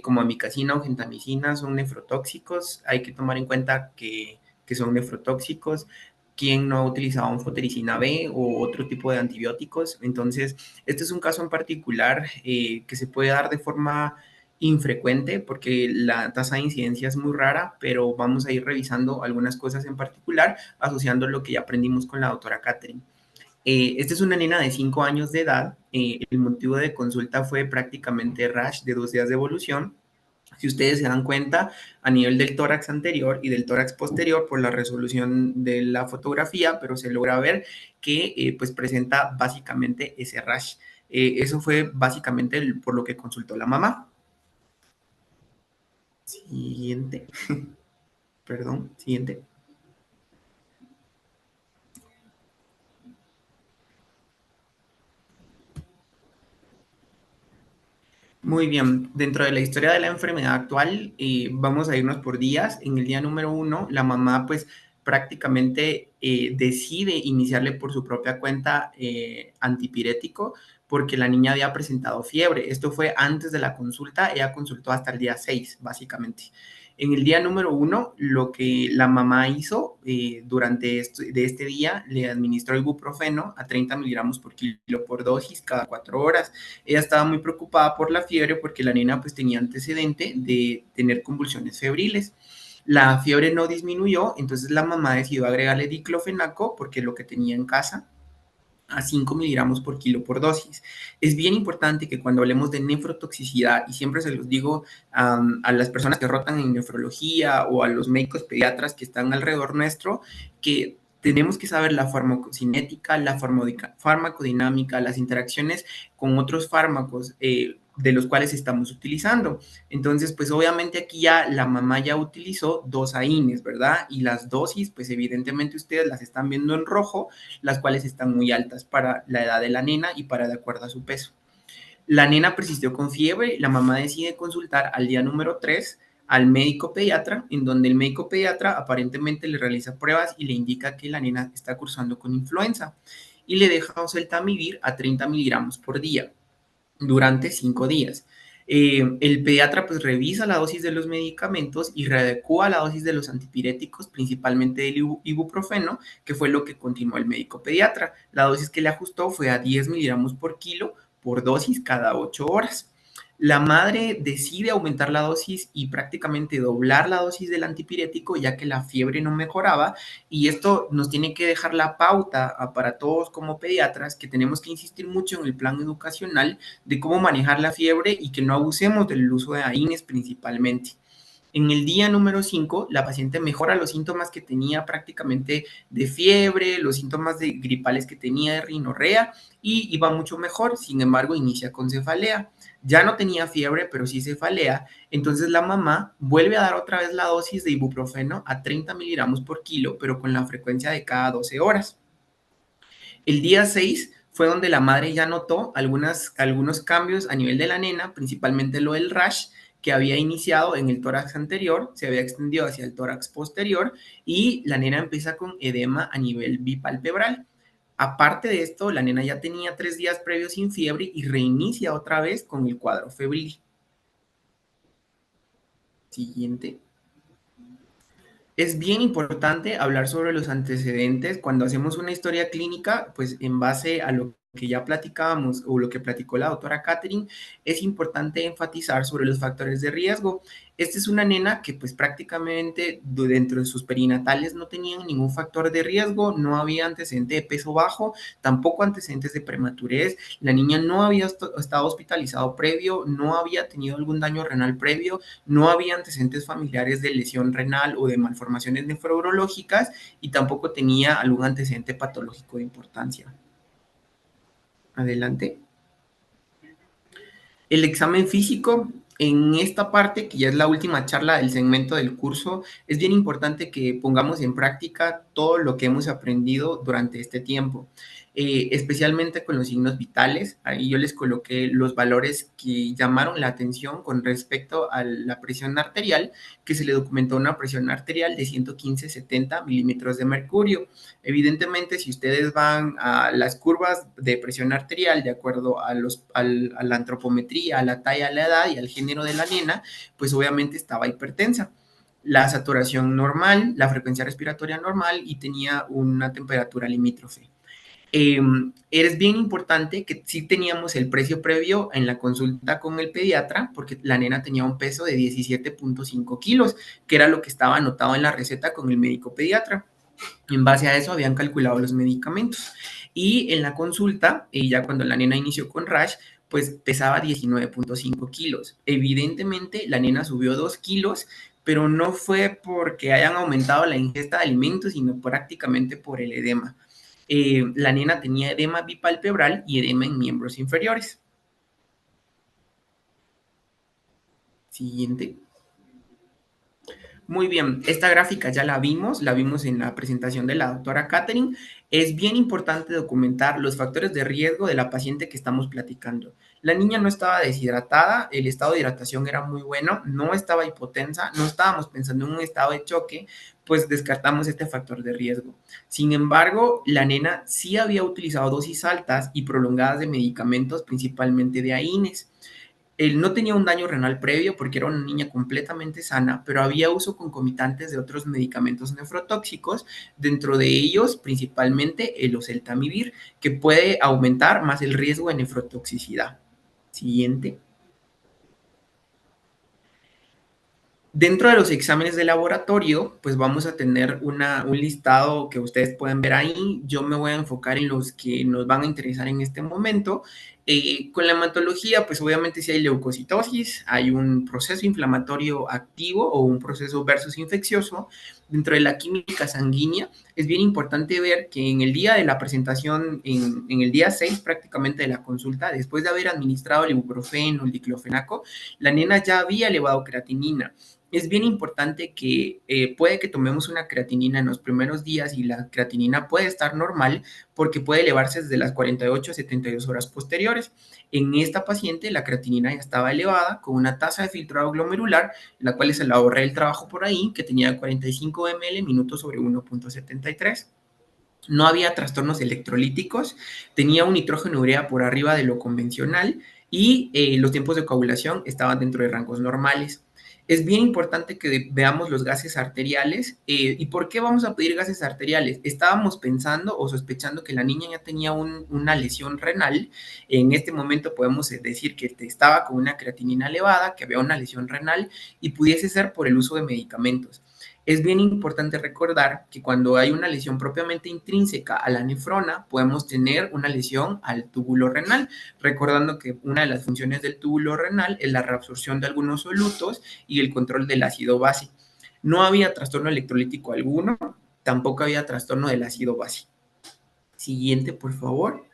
Speaker 2: como amicacina o gentamicina, son nefrotóxicos. Hay que tomar en cuenta que son nefrotóxicos. ¿Quién no ha utilizado anfotericina B o otro tipo de antibióticos? Entonces, este es un caso en particular que se puede dar de forma infrecuente porque la tasa de incidencia es muy rara, pero vamos a ir revisando algunas cosas en particular, asociando lo que ya aprendimos con la doctora Catherine. Esta es una nena de 5 años de edad. El motivo de consulta fue prácticamente rash de 2 días de evolución. Si ustedes se dan cuenta, a nivel del tórax anterior y del tórax posterior, por la resolución de la fotografía, pero se logra ver que pues presenta básicamente ese rash. Eso fue básicamente por lo que consultó la mamá. Siguiente. Perdón, siguiente. Muy bien, dentro de la historia de la enfermedad actual, vamos a irnos por días. En el día número 1, la mamá pues prácticamente decide iniciarle por su propia cuenta antipirético porque la niña había presentado fiebre. Esto fue antes de la consulta, ella consultó hasta el día 6, básicamente. En el día número 1, lo que la mamá hizo durante de este día, le administró ibuprofeno a 30 miligramos por kilo por dosis cada 4 horas. Ella estaba muy preocupada por la fiebre porque la nena pues tenía antecedente de tener convulsiones febriles. La fiebre no disminuyó, entonces la mamá decidió agregarle diclofenaco porque es lo que tenía en casa a 5 miligramos por kilo por dosis. Es bien importante que cuando hablemos de nefrotoxicidad, y siempre se los digo a las personas que rotan en nefrología o a los médicos pediatras que están alrededor nuestro, que tenemos que saber la farmacocinética, la farmacodinámica, las interacciones con otros fármacos de los cuales estamos utilizando. Entonces, pues obviamente aquí ya la mamá ya utilizó 2 AINES, ¿verdad? Y las dosis, pues evidentemente ustedes las están viendo en rojo, las cuales están muy altas para la edad de la nena y para de acuerdo a su peso. La nena persistió con fiebre, la mamá decide consultar al día número 3 al médico pediatra, en donde el médico pediatra aparentemente le realiza pruebas y le indica que la nena está cursando con influenza y le deja oseltamivir a 30 miligramos por día durante 5 días. El pediatra pues revisa la dosis de los medicamentos y readecua la dosis de los antipiréticos, principalmente del ibuprofeno, que fue lo que continuó el médico pediatra. La dosis que le ajustó fue a 10 miligramos por kilo por dosis cada 8 horas. La madre decide aumentar la dosis y prácticamente doblar la dosis del antipirético ya que la fiebre no mejoraba, y esto nos tiene que dejar la pauta para todos como pediatras que tenemos que insistir mucho en el plan educacional de cómo manejar la fiebre y que no abusemos del uso de AINES principalmente. En el día número 5, la paciente mejora los síntomas que tenía prácticamente de fiebre, los síntomas de gripales que tenía de rinorrea y iba mucho mejor. Sin embargo, inicia con cefalea. Ya no tenía fiebre, pero sí cefalea. Entonces la mamá vuelve a dar otra vez la dosis de ibuprofeno a 30 miligramos por kilo, pero con la frecuencia de cada 12 horas. El día 6 fue donde la madre ya notó algunos cambios a nivel de la nena, principalmente lo del rash que había iniciado en el tórax anterior, se había extendido hacia el tórax posterior y la nena empieza con edema a nivel bipalpebral. Aparte de esto, la nena ya tenía 3 días previos sin fiebre y reinicia otra vez con el cuadro febril. Siguiente. Es bien importante hablar sobre los antecedentes cuando hacemos una historia clínica, pues en base a lo que ya platicábamos o lo que platicó la doctora Catherine, es importante enfatizar sobre los factores de riesgo. Esta es una nena que pues prácticamente dentro de sus perinatales no tenían ningún factor de riesgo, no había antecedente de peso bajo, tampoco antecedentes de prematurez, la niña no había estado hospitalizado previo, no había tenido algún daño renal previo, no había antecedentes familiares de lesión renal o de malformaciones nefrológicas y tampoco tenía algún antecedente patológico de importancia. Adelante. El examen físico, en esta parte, que ya es la última charla del segmento del curso, es bien importante que pongamos en práctica todo lo que hemos aprendido durante este tiempo, especialmente con los signos vitales. Ahí yo les coloqué los valores que llamaron la atención con respecto a la presión arterial, que se le documentó una presión arterial de 115/70 milímetros de mercurio. Evidentemente, si ustedes van a las curvas de presión arterial de acuerdo a la antropometría, a la talla, a la edad y al género de la nena, pues obviamente estaba hipertensa. La saturación normal, la frecuencia respiratoria normal y tenía una temperatura limítrofe. Es bien importante que sí teníamos el precio previo en la consulta con el pediatra, porque la nena tenía un peso de 17.5 kilos, que era lo que estaba anotado en la receta con el médico pediatra. En base a eso habían calculado los medicamentos. Y en la consulta, ya cuando la nena inició con rash, pues pesaba 19.5 kilos. Evidentemente, la nena subió 2 kilos, pero no fue porque hayan aumentado la ingesta de alimentos, sino prácticamente por el edema. La nena tenía edema bipalpebral y edema en miembros inferiores. Siguiente. Muy bien, esta gráfica ya la vimos en la presentación de la doctora Catherine. Es bien importante documentar los factores de riesgo de la paciente que estamos platicando. La niña no estaba deshidratada, el estado de hidratación era muy bueno, no estaba hipotensa, no estábamos pensando en un estado de choque, pues descartamos este factor de riesgo. Sin embargo, la nena sí había utilizado dosis altas y prolongadas de medicamentos, principalmente de AINES. Él no tenía un daño renal previo porque era una niña completamente sana, pero había uso concomitantes de otros medicamentos nefrotóxicos, dentro de ellos principalmente el oseltamivir, que puede aumentar más el riesgo de nefrotoxicidad. Siguiente. Dentro de los exámenes de laboratorio, pues vamos a tener un listado que ustedes pueden ver ahí. Yo me voy a enfocar en los que nos van a interesar en este momento. Con la hematología, pues obviamente si hay leucocitosis, hay un proceso inflamatorio activo o un proceso versus infeccioso. Dentro de la química sanguínea, es bien importante ver que en el día de la presentación, en el día 6 prácticamente de la consulta, después de haber administrado el ibuprofeno, el diclofenaco, la nena ya había elevado creatinina. Es bien importante que puede que tomemos una creatinina en los primeros días y la creatinina puede estar normal porque puede elevarse desde las 48 a 72 horas posteriores. En esta paciente la creatinina ya estaba elevada con una tasa de filtrado glomerular, la cual se la ahorré el trabajo por ahí, que tenía 45 ml minutos sobre 1.73. No había trastornos electrolíticos, tenía un nitrógeno urea por arriba de lo convencional y los tiempos de coagulación estaban dentro de rangos normales. Es bien importante que veamos los gases arteriales. ¿Y por qué vamos a pedir gases arteriales? Estábamos pensando o sospechando que la niña ya tenía una lesión renal. En este momento podemos decir que estaba con una creatinina elevada, que había una lesión renal y pudiese ser por el uso de medicamentos. Es bien importante recordar que cuando hay una lesión propiamente intrínseca a la nefrona, podemos tener una lesión al túbulo renal, recordando que una de las funciones del túbulo renal es la reabsorción de algunos solutos y el control del ácido base. No había trastorno electrolítico alguno, tampoco había trastorno del ácido base. Siguiente, por favor.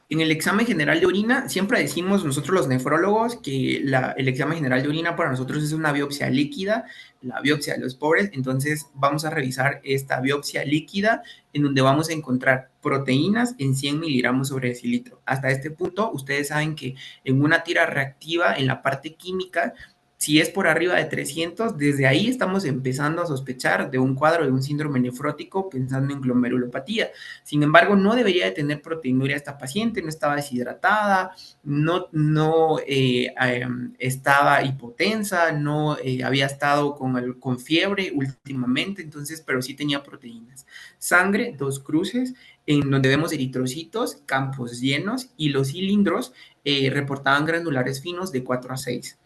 Speaker 2: En el examen general de orina, siempre decimos nosotros los nefrólogos que el examen general de orina para nosotros es una biopsia líquida, la biopsia de los pobres. Entonces vamos a revisar esta biopsia líquida en donde vamos a encontrar proteínas en 100 miligramos sobre decilitro. Hasta este punto, ustedes saben que en una tira reactiva, en la parte química, si es por arriba de 300, desde ahí estamos empezando a sospechar de un cuadro de un síndrome nefrótico pensando en glomerulopatía. Sin embargo, no debería de tener proteinuria esta paciente, no estaba deshidratada, no estaba hipotensa, no había estado con fiebre últimamente, entonces, pero sí tenía proteínas. Sangre, 2 cruces, en donde vemos eritrocitos, campos llenos, y los cilindros reportaban granulares finos de 4 a 6.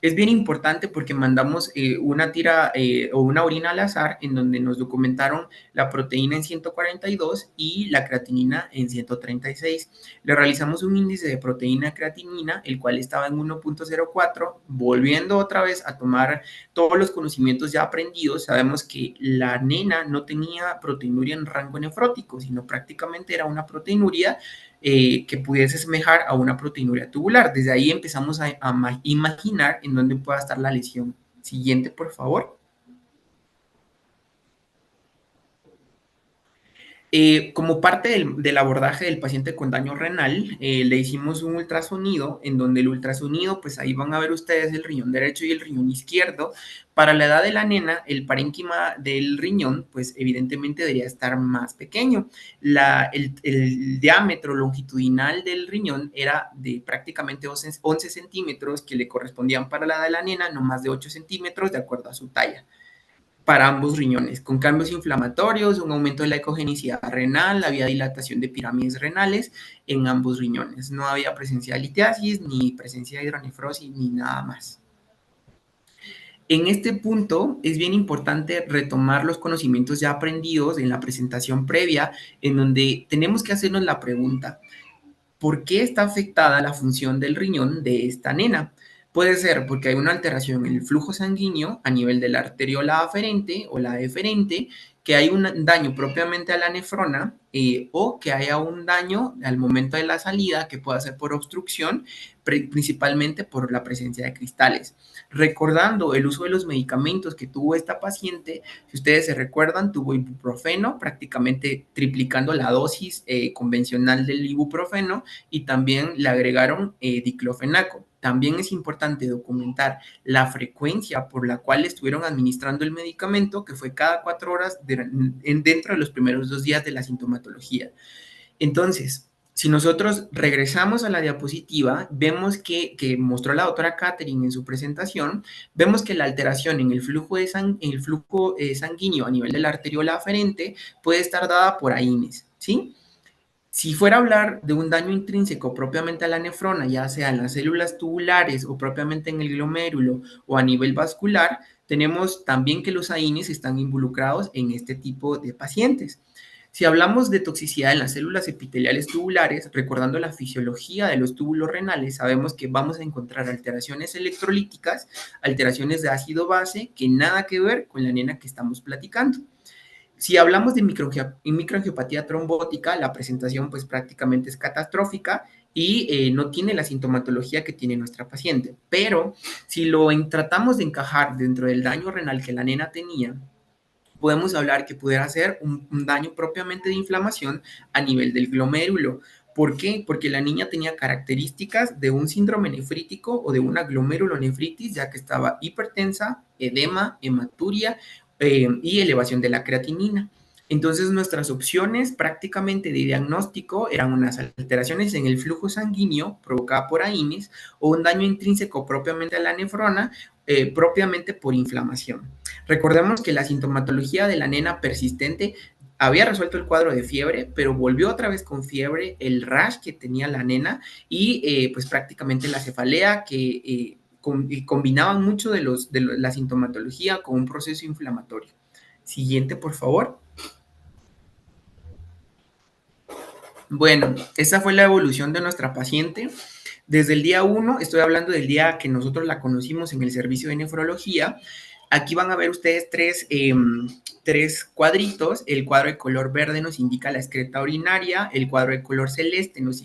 Speaker 2: Es bien importante porque mandamos una tira o una orina al azar en donde nos documentaron la proteína en 142 y la creatinina en 136. Le realizamos un índice de proteína creatinina, el cual estaba en 1.04. Volviendo otra vez a tomar todos los conocimientos ya aprendidos, sabemos que la nena no tenía proteinuria en rango nefrótico, sino prácticamente era una proteinuria que pudiese semejar a una proteinuria tubular. Desde ahí empezamos a imaginar en dónde pueda estar la lesión. Siguiente, por favor. Como parte del abordaje del paciente con daño renal, le hicimos un ultrasonido, en donde el ultrasonido, pues ahí van a ver ustedes el riñón derecho y el riñón izquierdo. Para la edad de la nena, el parénquima del riñón, pues evidentemente debería estar más pequeño. El diámetro longitudinal del riñón era de prácticamente 11 centímetros, que le correspondían para la edad de la nena, no más de 8 centímetros, de acuerdo a su talla para ambos riñones, con cambios inflamatorios, un aumento de la ecogenicidad renal, había dilatación de pirámides renales en ambos riñones. No había presencia de litiasis, ni presencia de hidronefrosis, ni nada más. En este punto es bien importante retomar los conocimientos ya aprendidos en la presentación previa, en donde tenemos que hacernos la pregunta, ¿por qué está afectada la función del riñón de esta nena? Puede ser porque hay una alteración en el flujo sanguíneo a nivel de la arteriola aferente o la eferente, que hay un daño propiamente a la nefrona o que haya un daño al momento de la salida que pueda ser por obstrucción, principalmente por la presencia de cristales. Recordando el uso de los medicamentos que tuvo esta paciente, si ustedes se recuerdan, tuvo ibuprofeno, prácticamente triplicando la dosis convencional del ibuprofeno, y también le agregaron diclofenaco. También es importante documentar la frecuencia por la cual estuvieron administrando el medicamento, que fue cada 4 horas dentro de los primeros 2 días de la sintomatología. Entonces, si nosotros regresamos a la diapositiva, vemos que mostró la doctora Catherine en su presentación, vemos que la alteración en el flujo, sanguíneo a nivel de la arteriola aferente puede estar dada por AINES, ¿sí? Si fuera a hablar de un daño intrínseco propiamente a la nefrona, ya sea en las células tubulares o propiamente en el glomérulo o a nivel vascular, tenemos también que los AINES están involucrados en este tipo de pacientes. Si hablamos de toxicidad en las células epiteliales tubulares, recordando la fisiología de los túbulos renales, sabemos que vamos a encontrar alteraciones electrolíticas, alteraciones de ácido base, que nada que ver con la nena que estamos platicando. Si hablamos de microangiopatía trombótica, la presentación pues prácticamente es catastrófica y no tiene la sintomatología que tiene nuestra paciente. Pero si lo tratamos de encajar dentro del daño renal que la nena tenía, podemos hablar que pudiera ser un daño propiamente de inflamación a nivel del glomérulo. ¿Por qué? Porque la niña tenía características de un síndrome nefrítico o de una glomerulonefritis, ya que estaba hipertensa, edema, hematuria y elevación de la creatinina. Entonces, nuestras opciones prácticamente de diagnóstico eran unas alteraciones en el flujo sanguíneo provocada por AINES o un daño intrínseco propiamente a la nefrona, propiamente por inflamación. Recordemos que la sintomatología de la nena persistente había resuelto el cuadro de fiebre, pero volvió otra vez con fiebre, el rash que tenía la nena y pues prácticamente la cefalea que combinaban mucho de la sintomatología con un proceso inflamatorio. Siguiente, por favor. Bueno, esa fue la evolución de nuestra paciente. Desde el día 1, estoy hablando del día que nosotros la conocimos en el servicio de nefrología. Aquí van a ver ustedes tres cuadritos. El cuadro de color verde nos indica la excreta urinaria, el cuadro de color celeste nos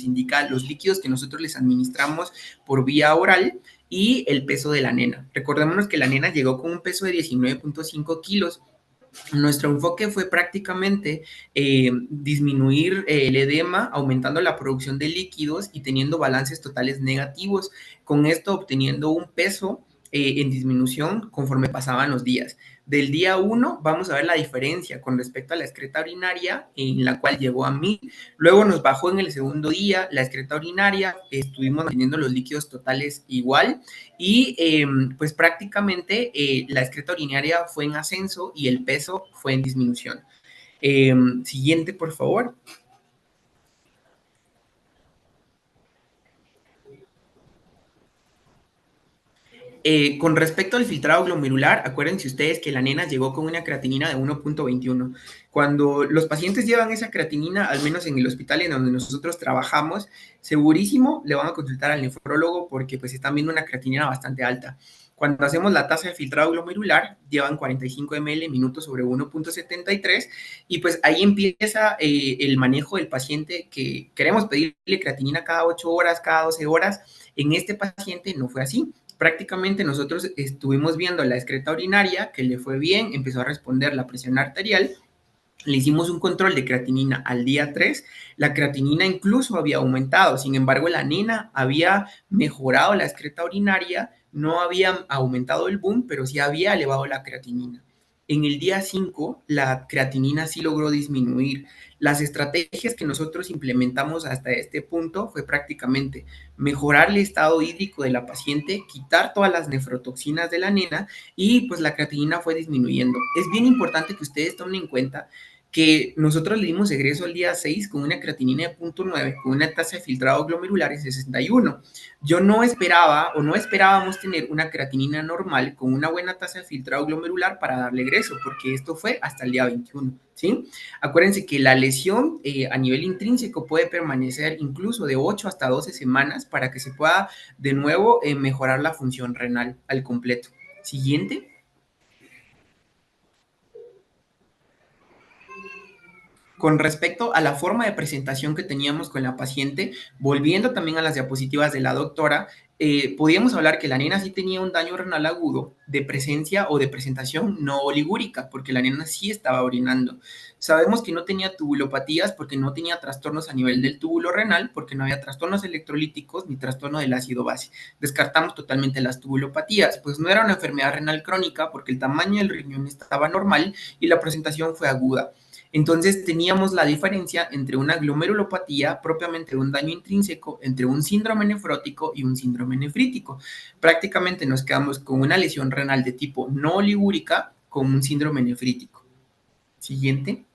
Speaker 2: indica los líquidos que nosotros les administramos por vía oral y el peso de la nena. Recordémonos que la nena llegó con un peso de 19.5 kilos. Nuestro enfoque fue prácticamente disminuir el edema, aumentando la producción de líquidos y teniendo balances totales negativos, con esto obteniendo un peso en disminución conforme pasaban los días. Del día 1 vamos a ver la diferencia con respecto a la excreta urinaria, en la cual llegó a 1000. Luego nos bajó en el segundo día la excreta urinaria, estuvimos manteniendo los líquidos totales igual y pues prácticamente la excreta urinaria fue en ascenso y el peso fue en disminución. Siguiente, por favor. Con respecto al filtrado glomerular, acuérdense ustedes que la nena llegó con una creatinina de 1.21. Cuando los pacientes llevan esa creatinina, al menos en el hospital en donde nosotros trabajamos, segurísimo le van a consultar al nefrólogo porque pues están viendo una creatinina bastante alta. Cuando hacemos la tasa de filtrado glomerular, llevan 45 ml minutos sobre 1.73 y pues ahí empieza el manejo del paciente que queremos pedirle creatinina cada 8 horas, cada 12 horas. En este paciente no fue así. Prácticamente nosotros estuvimos viendo la excreta urinaria, que le fue bien, empezó a responder la presión arterial, le hicimos un control de creatinina al día 3, la creatinina incluso había aumentado, sin embargo la nena había mejorado la excreta urinaria, no había aumentado el boom, pero sí había elevado la creatinina. En el día 5, la creatinina sí logró disminuir. Las estrategias que nosotros implementamos hasta este punto fue prácticamente mejorar el estado hídrico de la paciente, quitar todas las nefrotoxinas de la nena y pues la creatinina fue disminuyendo. Es bien importante que ustedes tomen en cuenta que nosotros le dimos egreso el día 6 con una creatinina de 0.9, con una tasa de filtrado glomerular de 61. Yo no esperaba o no esperábamos tener una creatinina normal con una buena tasa de filtrado glomerular para darle egreso, porque esto fue hasta el día 21, ¿sí? Acuérdense que la lesión a nivel intrínseco puede permanecer incluso de 8 hasta 12 semanas para que se pueda de nuevo mejorar la función renal al completo. Siguiente. Con respecto a la forma de presentación que teníamos con la paciente, volviendo también a las diapositivas de la doctora, podíamos hablar que la nena sí tenía un daño renal agudo de presencia o de presentación no oligúrica, porque la nena sí estaba orinando. Sabemos que no tenía tubulopatías porque no tenía trastornos a nivel del túbulo renal, porque no había trastornos electrolíticos ni trastorno del ácido base. Descartamos totalmente las tubulopatías, pues no era una enfermedad renal crónica porque el tamaño del riñón estaba normal y la presentación fue aguda. Entonces teníamos la diferencia entre una glomerulopatía, propiamente un daño intrínseco, entre un síndrome nefrótico y un síndrome nefrítico. Prácticamente nos quedamos con una lesión renal de tipo no oligúrica con un síndrome nefrítico. Siguiente.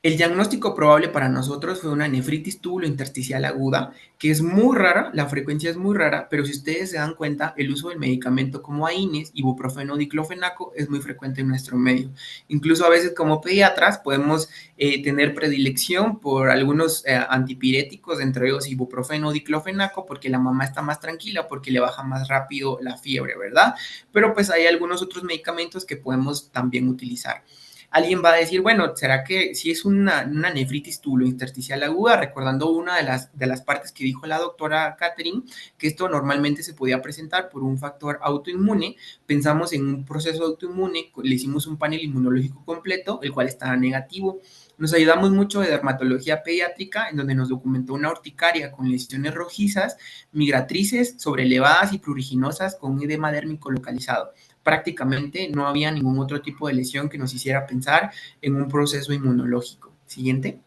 Speaker 2: El diagnóstico probable para nosotros fue una nefritis tubulointersticial aguda, que es muy rara, la frecuencia es muy rara, pero si ustedes se dan cuenta, el uso del medicamento como AINES, ibuprofeno, diclofenaco, es muy frecuente en nuestro medio. Incluso a veces como pediatras podemos tener predilección por algunos antipiréticos, entre ellos ibuprofeno, diclofenaco, porque la mamá está más tranquila, porque le baja más rápido la fiebre, ¿verdad? Pero pues hay algunos otros medicamentos que podemos también utilizar. Alguien va a decir, bueno, ¿será que si es una nefritis tubulointersticial aguda? Recordando una de las partes que dijo la doctora Catherine, que esto normalmente se podía presentar por un factor autoinmune. Pensamos en un proceso autoinmune, le hicimos un panel inmunológico completo, el cual estaba negativo. Nos ayudamos mucho de dermatología pediátrica, en donde nos documentó una urticaria con lesiones rojizas, migratrices, sobrelevadas y pruriginosas con un edema dérmico localizado. Prácticamente no había ningún otro tipo de lesión que nos hiciera pensar en un proceso inmunológico. Siguiente.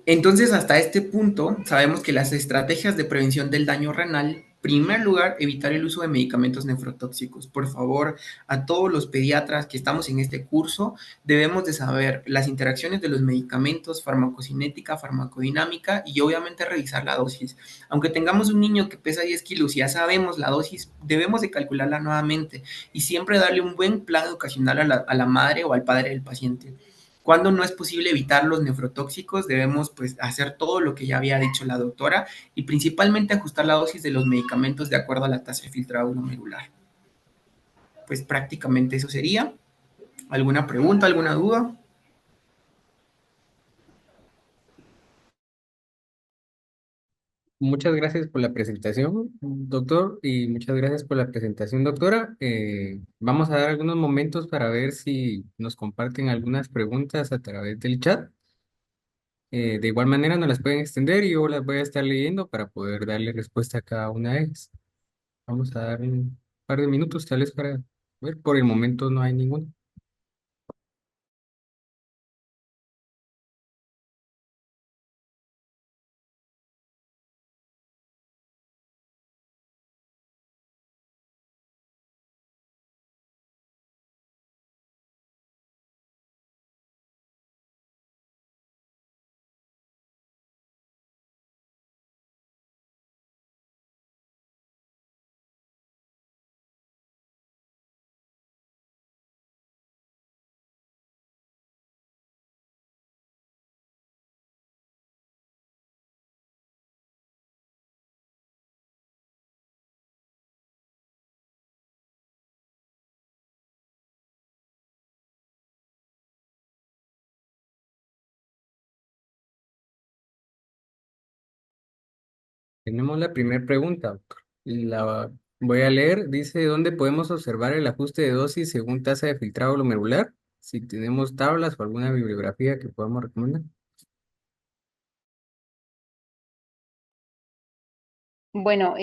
Speaker 2: Entonces, hasta este punto, sabemos que las estrategias de prevención del daño renal, en primer lugar, evitar el uso de medicamentos nefrotóxicos. Por favor, a todos los pediatras que estamos en este curso, debemos de saber las interacciones de los medicamentos, farmacocinética, farmacodinámica y obviamente revisar la dosis. Aunque tengamos un niño que pesa 10 kilos y ya sabemos la dosis, debemos de calcularla nuevamente y siempre darle un buen plan educacional a la madre o al padre del paciente. Cuando no es posible evitar los nefrotóxicos, debemos pues hacer todo lo que ya había dicho la doctora y principalmente ajustar la dosis de los medicamentos de acuerdo a la tasa de filtrado glomerular. Pues prácticamente eso sería. ¿Alguna pregunta, alguna duda?
Speaker 3: Muchas gracias por la presentación, doctor, y muchas gracias por la presentación, doctora. Vamos a dar algunos momentos para ver si nos comparten algunas preguntas a través del chat. De igual manera nos las pueden extender y yo las voy a estar leyendo para poder darle respuesta a cada una de ellas. Vamos a dar un par de minutos tal vez para ver. Por el momento no hay ninguna. Tenemos la primera pregunta, doctor. La voy a leer. Dice, ¿dónde podemos observar el ajuste de dosis según tasa de filtrado glomerular? Si tenemos tablas o alguna bibliografía que podamos recomendar.
Speaker 1: Bueno,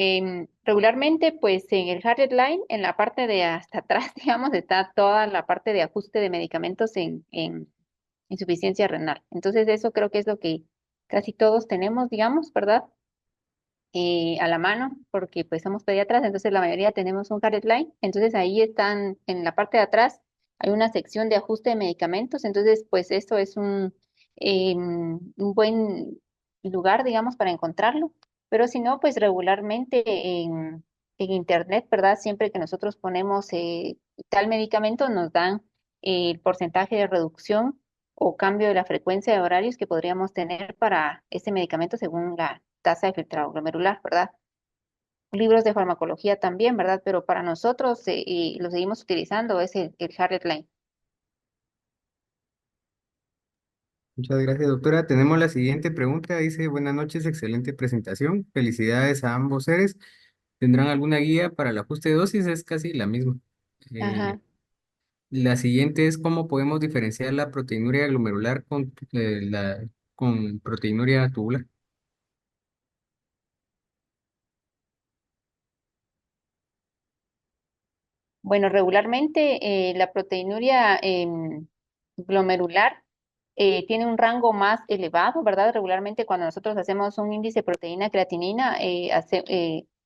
Speaker 1: regularmente, pues en el Harded Line, en la parte de hasta atrás, digamos, está toda la parte de ajuste de medicamentos en insuficiencia renal. Entonces, eso creo que es lo que casi todos tenemos, digamos, ¿verdad? a la mano, porque pues somos pediatras, entonces la mayoría tenemos un cardiac line, entonces ahí están, en la parte de atrás, hay una sección de ajuste de medicamentos, entonces pues esto es un buen lugar, digamos, para encontrarlo, pero si no, pues regularmente en internet, ¿verdad? Siempre que nosotros ponemos tal medicamento, nos dan el porcentaje de reducción o cambio de la frecuencia de horarios que podríamos tener para ese medicamento según la tasa de filtrado glomerular, ¿verdad? Libros de farmacología también, ¿verdad? Pero para nosotros, y lo seguimos utilizando, es el Harriet Line.
Speaker 3: Muchas gracias, doctora. Tenemos la siguiente pregunta. Dice, buenas noches, excelente presentación. Felicidades a ambos seres. ¿Tendrán alguna guía para el ajuste de dosis? Es casi la misma.
Speaker 1: Ajá.
Speaker 3: La siguiente es cómo podemos diferenciar la proteinuria glomerular con proteinuria tubular.
Speaker 1: Bueno, regularmente la proteinuria glomerular tiene un rango más elevado, ¿verdad? Regularmente cuando nosotros hacemos un índice de proteína creatinina,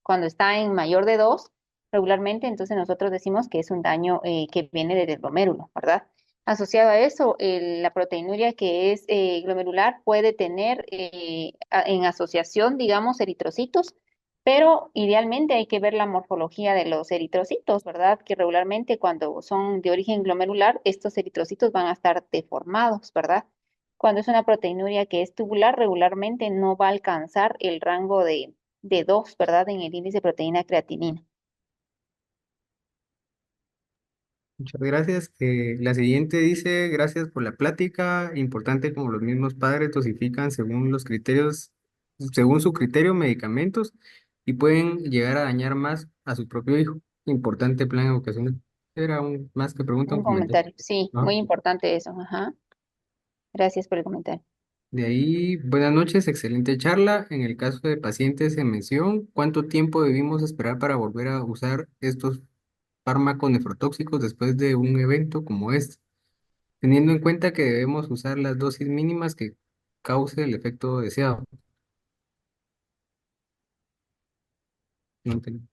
Speaker 1: cuando está en mayor de 2, regularmente entonces nosotros decimos que es un daño que viene desde el glomérulo, ¿verdad? Asociado a eso, la proteinuria que es glomerular puede tener en asociación, digamos, eritrocitos, pero idealmente hay que ver la morfología de los eritrocitos, ¿verdad? Que regularmente cuando son de origen glomerular, estos eritrocitos van a estar deformados, ¿verdad? Cuando es una proteinuria que es tubular, regularmente no va a alcanzar el rango de 2, ¿verdad? En el índice de proteína creatinina.
Speaker 3: Muchas gracias. La siguiente dice, gracias por la plática. Importante como los mismos padres dosifican según los criterios, según su criterio, medicamentos y pueden llegar a dañar más a su propio hijo. Importante plan educacional. Era más que pregunta,
Speaker 1: Un
Speaker 3: un comentario.
Speaker 1: comentario, sí,
Speaker 3: Ajá.
Speaker 1: muy importante eso. Ajá. Gracias por el comentario.
Speaker 3: De ahí, buenas noches, excelente charla. En el caso de pacientes en mención, ¿cuánto tiempo debimos esperar para volver a usar estos fármacos nefrotóxicos después de un evento como este? Teniendo en cuenta que debemos usar las dosis mínimas que cause el efecto deseado. No enten-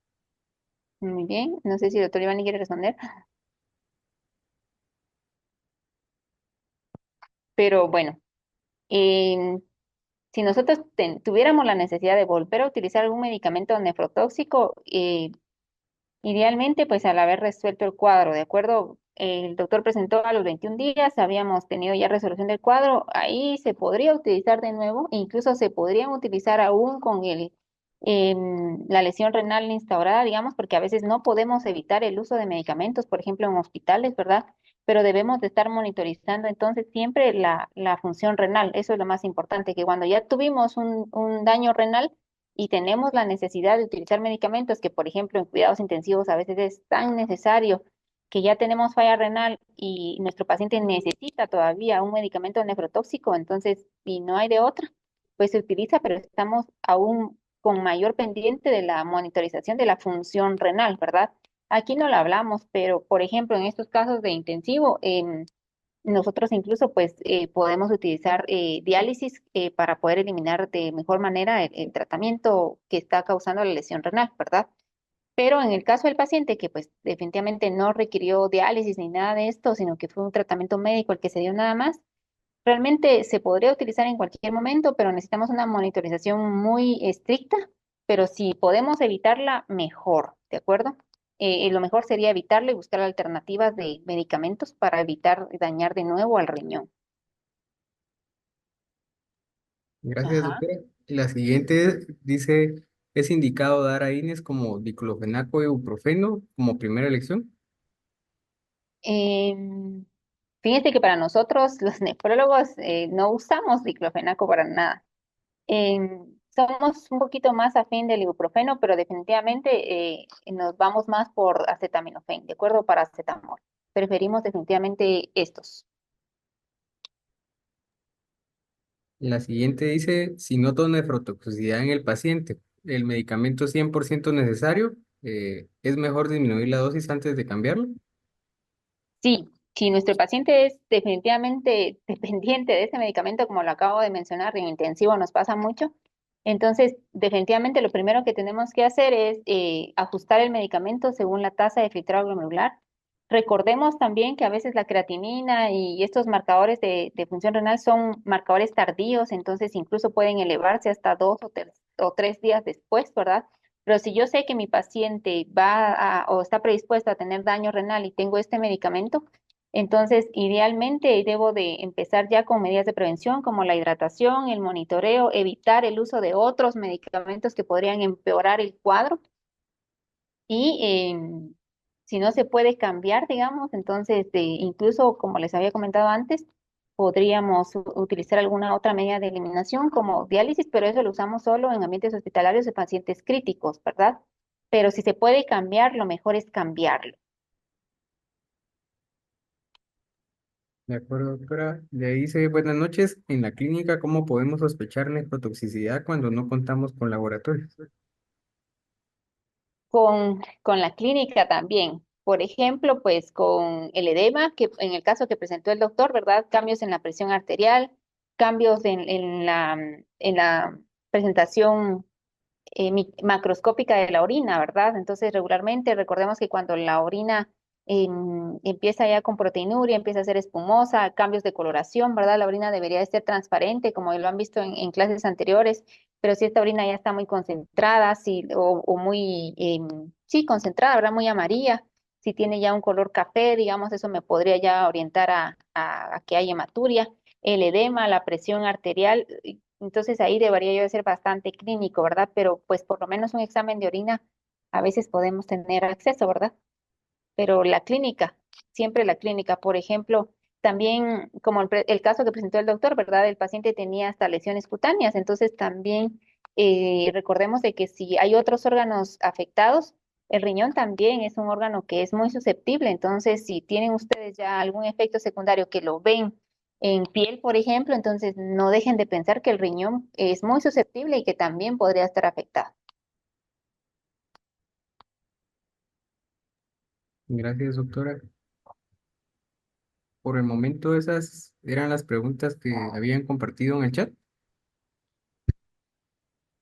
Speaker 1: Muy bien. No sé si el doctor Iván quiere responder, pero bueno. em, si nosotros tuviéramos la necesidad de volver a utilizar algún medicamento nefrotóxico, idealmente, pues al haber resuelto el cuadro, ¿de acuerdo? El doctor presentó a los 21 días, habíamos tenido ya resolución del cuadro, ahí se podría utilizar de nuevo, e incluso se podrían utilizar aún con la lesión renal instaurada, digamos, porque a veces no podemos evitar el uso de medicamentos, por ejemplo, en hospitales, ¿verdad? Pero debemos de estar monitorizando entonces siempre la función renal, eso es lo más importante, que cuando ya tuvimos un daño renal, y tenemos la necesidad de utilizar medicamentos que, por ejemplo, en cuidados intensivos a veces es tan necesario que ya tenemos falla renal y nuestro paciente necesita todavía un medicamento nefrotóxico, entonces, y no hay de otra, pues se utiliza, pero estamos aún con mayor pendiente de la monitorización de la función renal, ¿verdad? Aquí no lo hablamos, pero, por ejemplo, en estos casos de intensivo, nosotros incluso pues podemos utilizar diálisis para poder eliminar de mejor manera el tratamiento que está causando la lesión renal, ¿verdad? Pero en el caso del paciente que pues definitivamente no requirió diálisis ni nada de esto, sino que fue un tratamiento médico el que se dio nada más, realmente se podría utilizar en cualquier momento, pero necesitamos una monitorización muy estricta, pero si podemos evitarla, mejor, ¿de acuerdo? Lo mejor sería evitarla y buscar alternativas de medicamentos para evitar dañar de nuevo al riñón.
Speaker 3: Gracias,
Speaker 1: Ajá.
Speaker 3: doctora. La siguiente dice, ¿es indicado dar AINES como diclofenaco e ibuprofeno como primera elección?
Speaker 1: Em, Fíjate que para nosotros, los nefrólogos, no usamos diclofenaco para nada. Somos un poquito más afín del ibuprofeno, pero definitivamente nos vamos más por acetaminofén, ¿de acuerdo? Para acetamol. Preferimos definitivamente estos.
Speaker 3: La siguiente dice, si noto nefrotoxicidad en el paciente, ¿el medicamento 100% necesario? ¿Es mejor disminuir la dosis antes de cambiarlo?
Speaker 1: Sí, si nuestro paciente es definitivamente dependiente de ese medicamento, como lo acabo de mencionar, en intensivo nos pasa mucho, Entonces, definitivamente lo primero que tenemos que hacer es ajustar el medicamento según la tasa de filtrado glomerular. Recordemos también que a veces la creatinina y estos marcadores de función renal son marcadores tardíos, entonces incluso pueden elevarse hasta 2 o 3 días después, ¿verdad? Pero si yo sé que mi paciente o está predispuesto a tener daño renal y tengo este medicamento, entonces idealmente debo de empezar ya con medidas de prevención como la hidratación, el monitoreo, evitar el uso de otros medicamentos que podrían empeorar el cuadro y si no se puede cambiar, digamos, entonces incluso como les había comentado antes, podríamos utilizar alguna otra medida de eliminación como diálisis, pero eso lo usamos solo en ambientes hospitalarios de pacientes críticos, ¿verdad? Pero si se puede cambiar, lo mejor es cambiarlo.
Speaker 3: De acuerdo, doctora. De ahí dice, buenas noches. En la clínica, ¿cómo podemos sospechar nefrotoxicidad cuando no contamos con laboratorios?
Speaker 1: Con la clínica también. Por ejemplo, pues con el edema, que en el caso que presentó el doctor, ¿verdad? Cambios en la presión arterial, cambios en la presentación macroscópica de la orina, ¿verdad? Entonces, regularmente, recordemos que cuando la orina empieza ya con proteinuria, empieza a ser espumosa, cambios de coloración, ¿verdad? La orina debería de ser transparente, como lo han visto en clases anteriores, pero si esta orina ya está muy concentrada, si, o muy, sí, concentrada, ¿verdad? Muy amarilla, si tiene ya un color café, digamos, eso me podría ya orientar a que hay hematuria, el edema, la presión arterial, entonces ahí debería yo de ser bastante clínico, ¿verdad? Pero pues por lo menos un examen de orina a veces podemos tener acceso, ¿verdad? Pero la clínica, siempre la clínica, por ejemplo, también como el caso que presentó el doctor, ¿verdad? El paciente tenía hasta lesiones cutáneas, entonces también recordemos de que si hay otros órganos afectados, el riñón también es un órgano que es muy susceptible, entonces si tienen ustedes ya algún efecto secundario que lo ven en piel, por ejemplo, entonces no dejen de pensar que el riñón es muy susceptible y que también podría estar afectado.
Speaker 3: Gracias, doctora. Por el momento, esas eran las preguntas que habían compartido en el chat.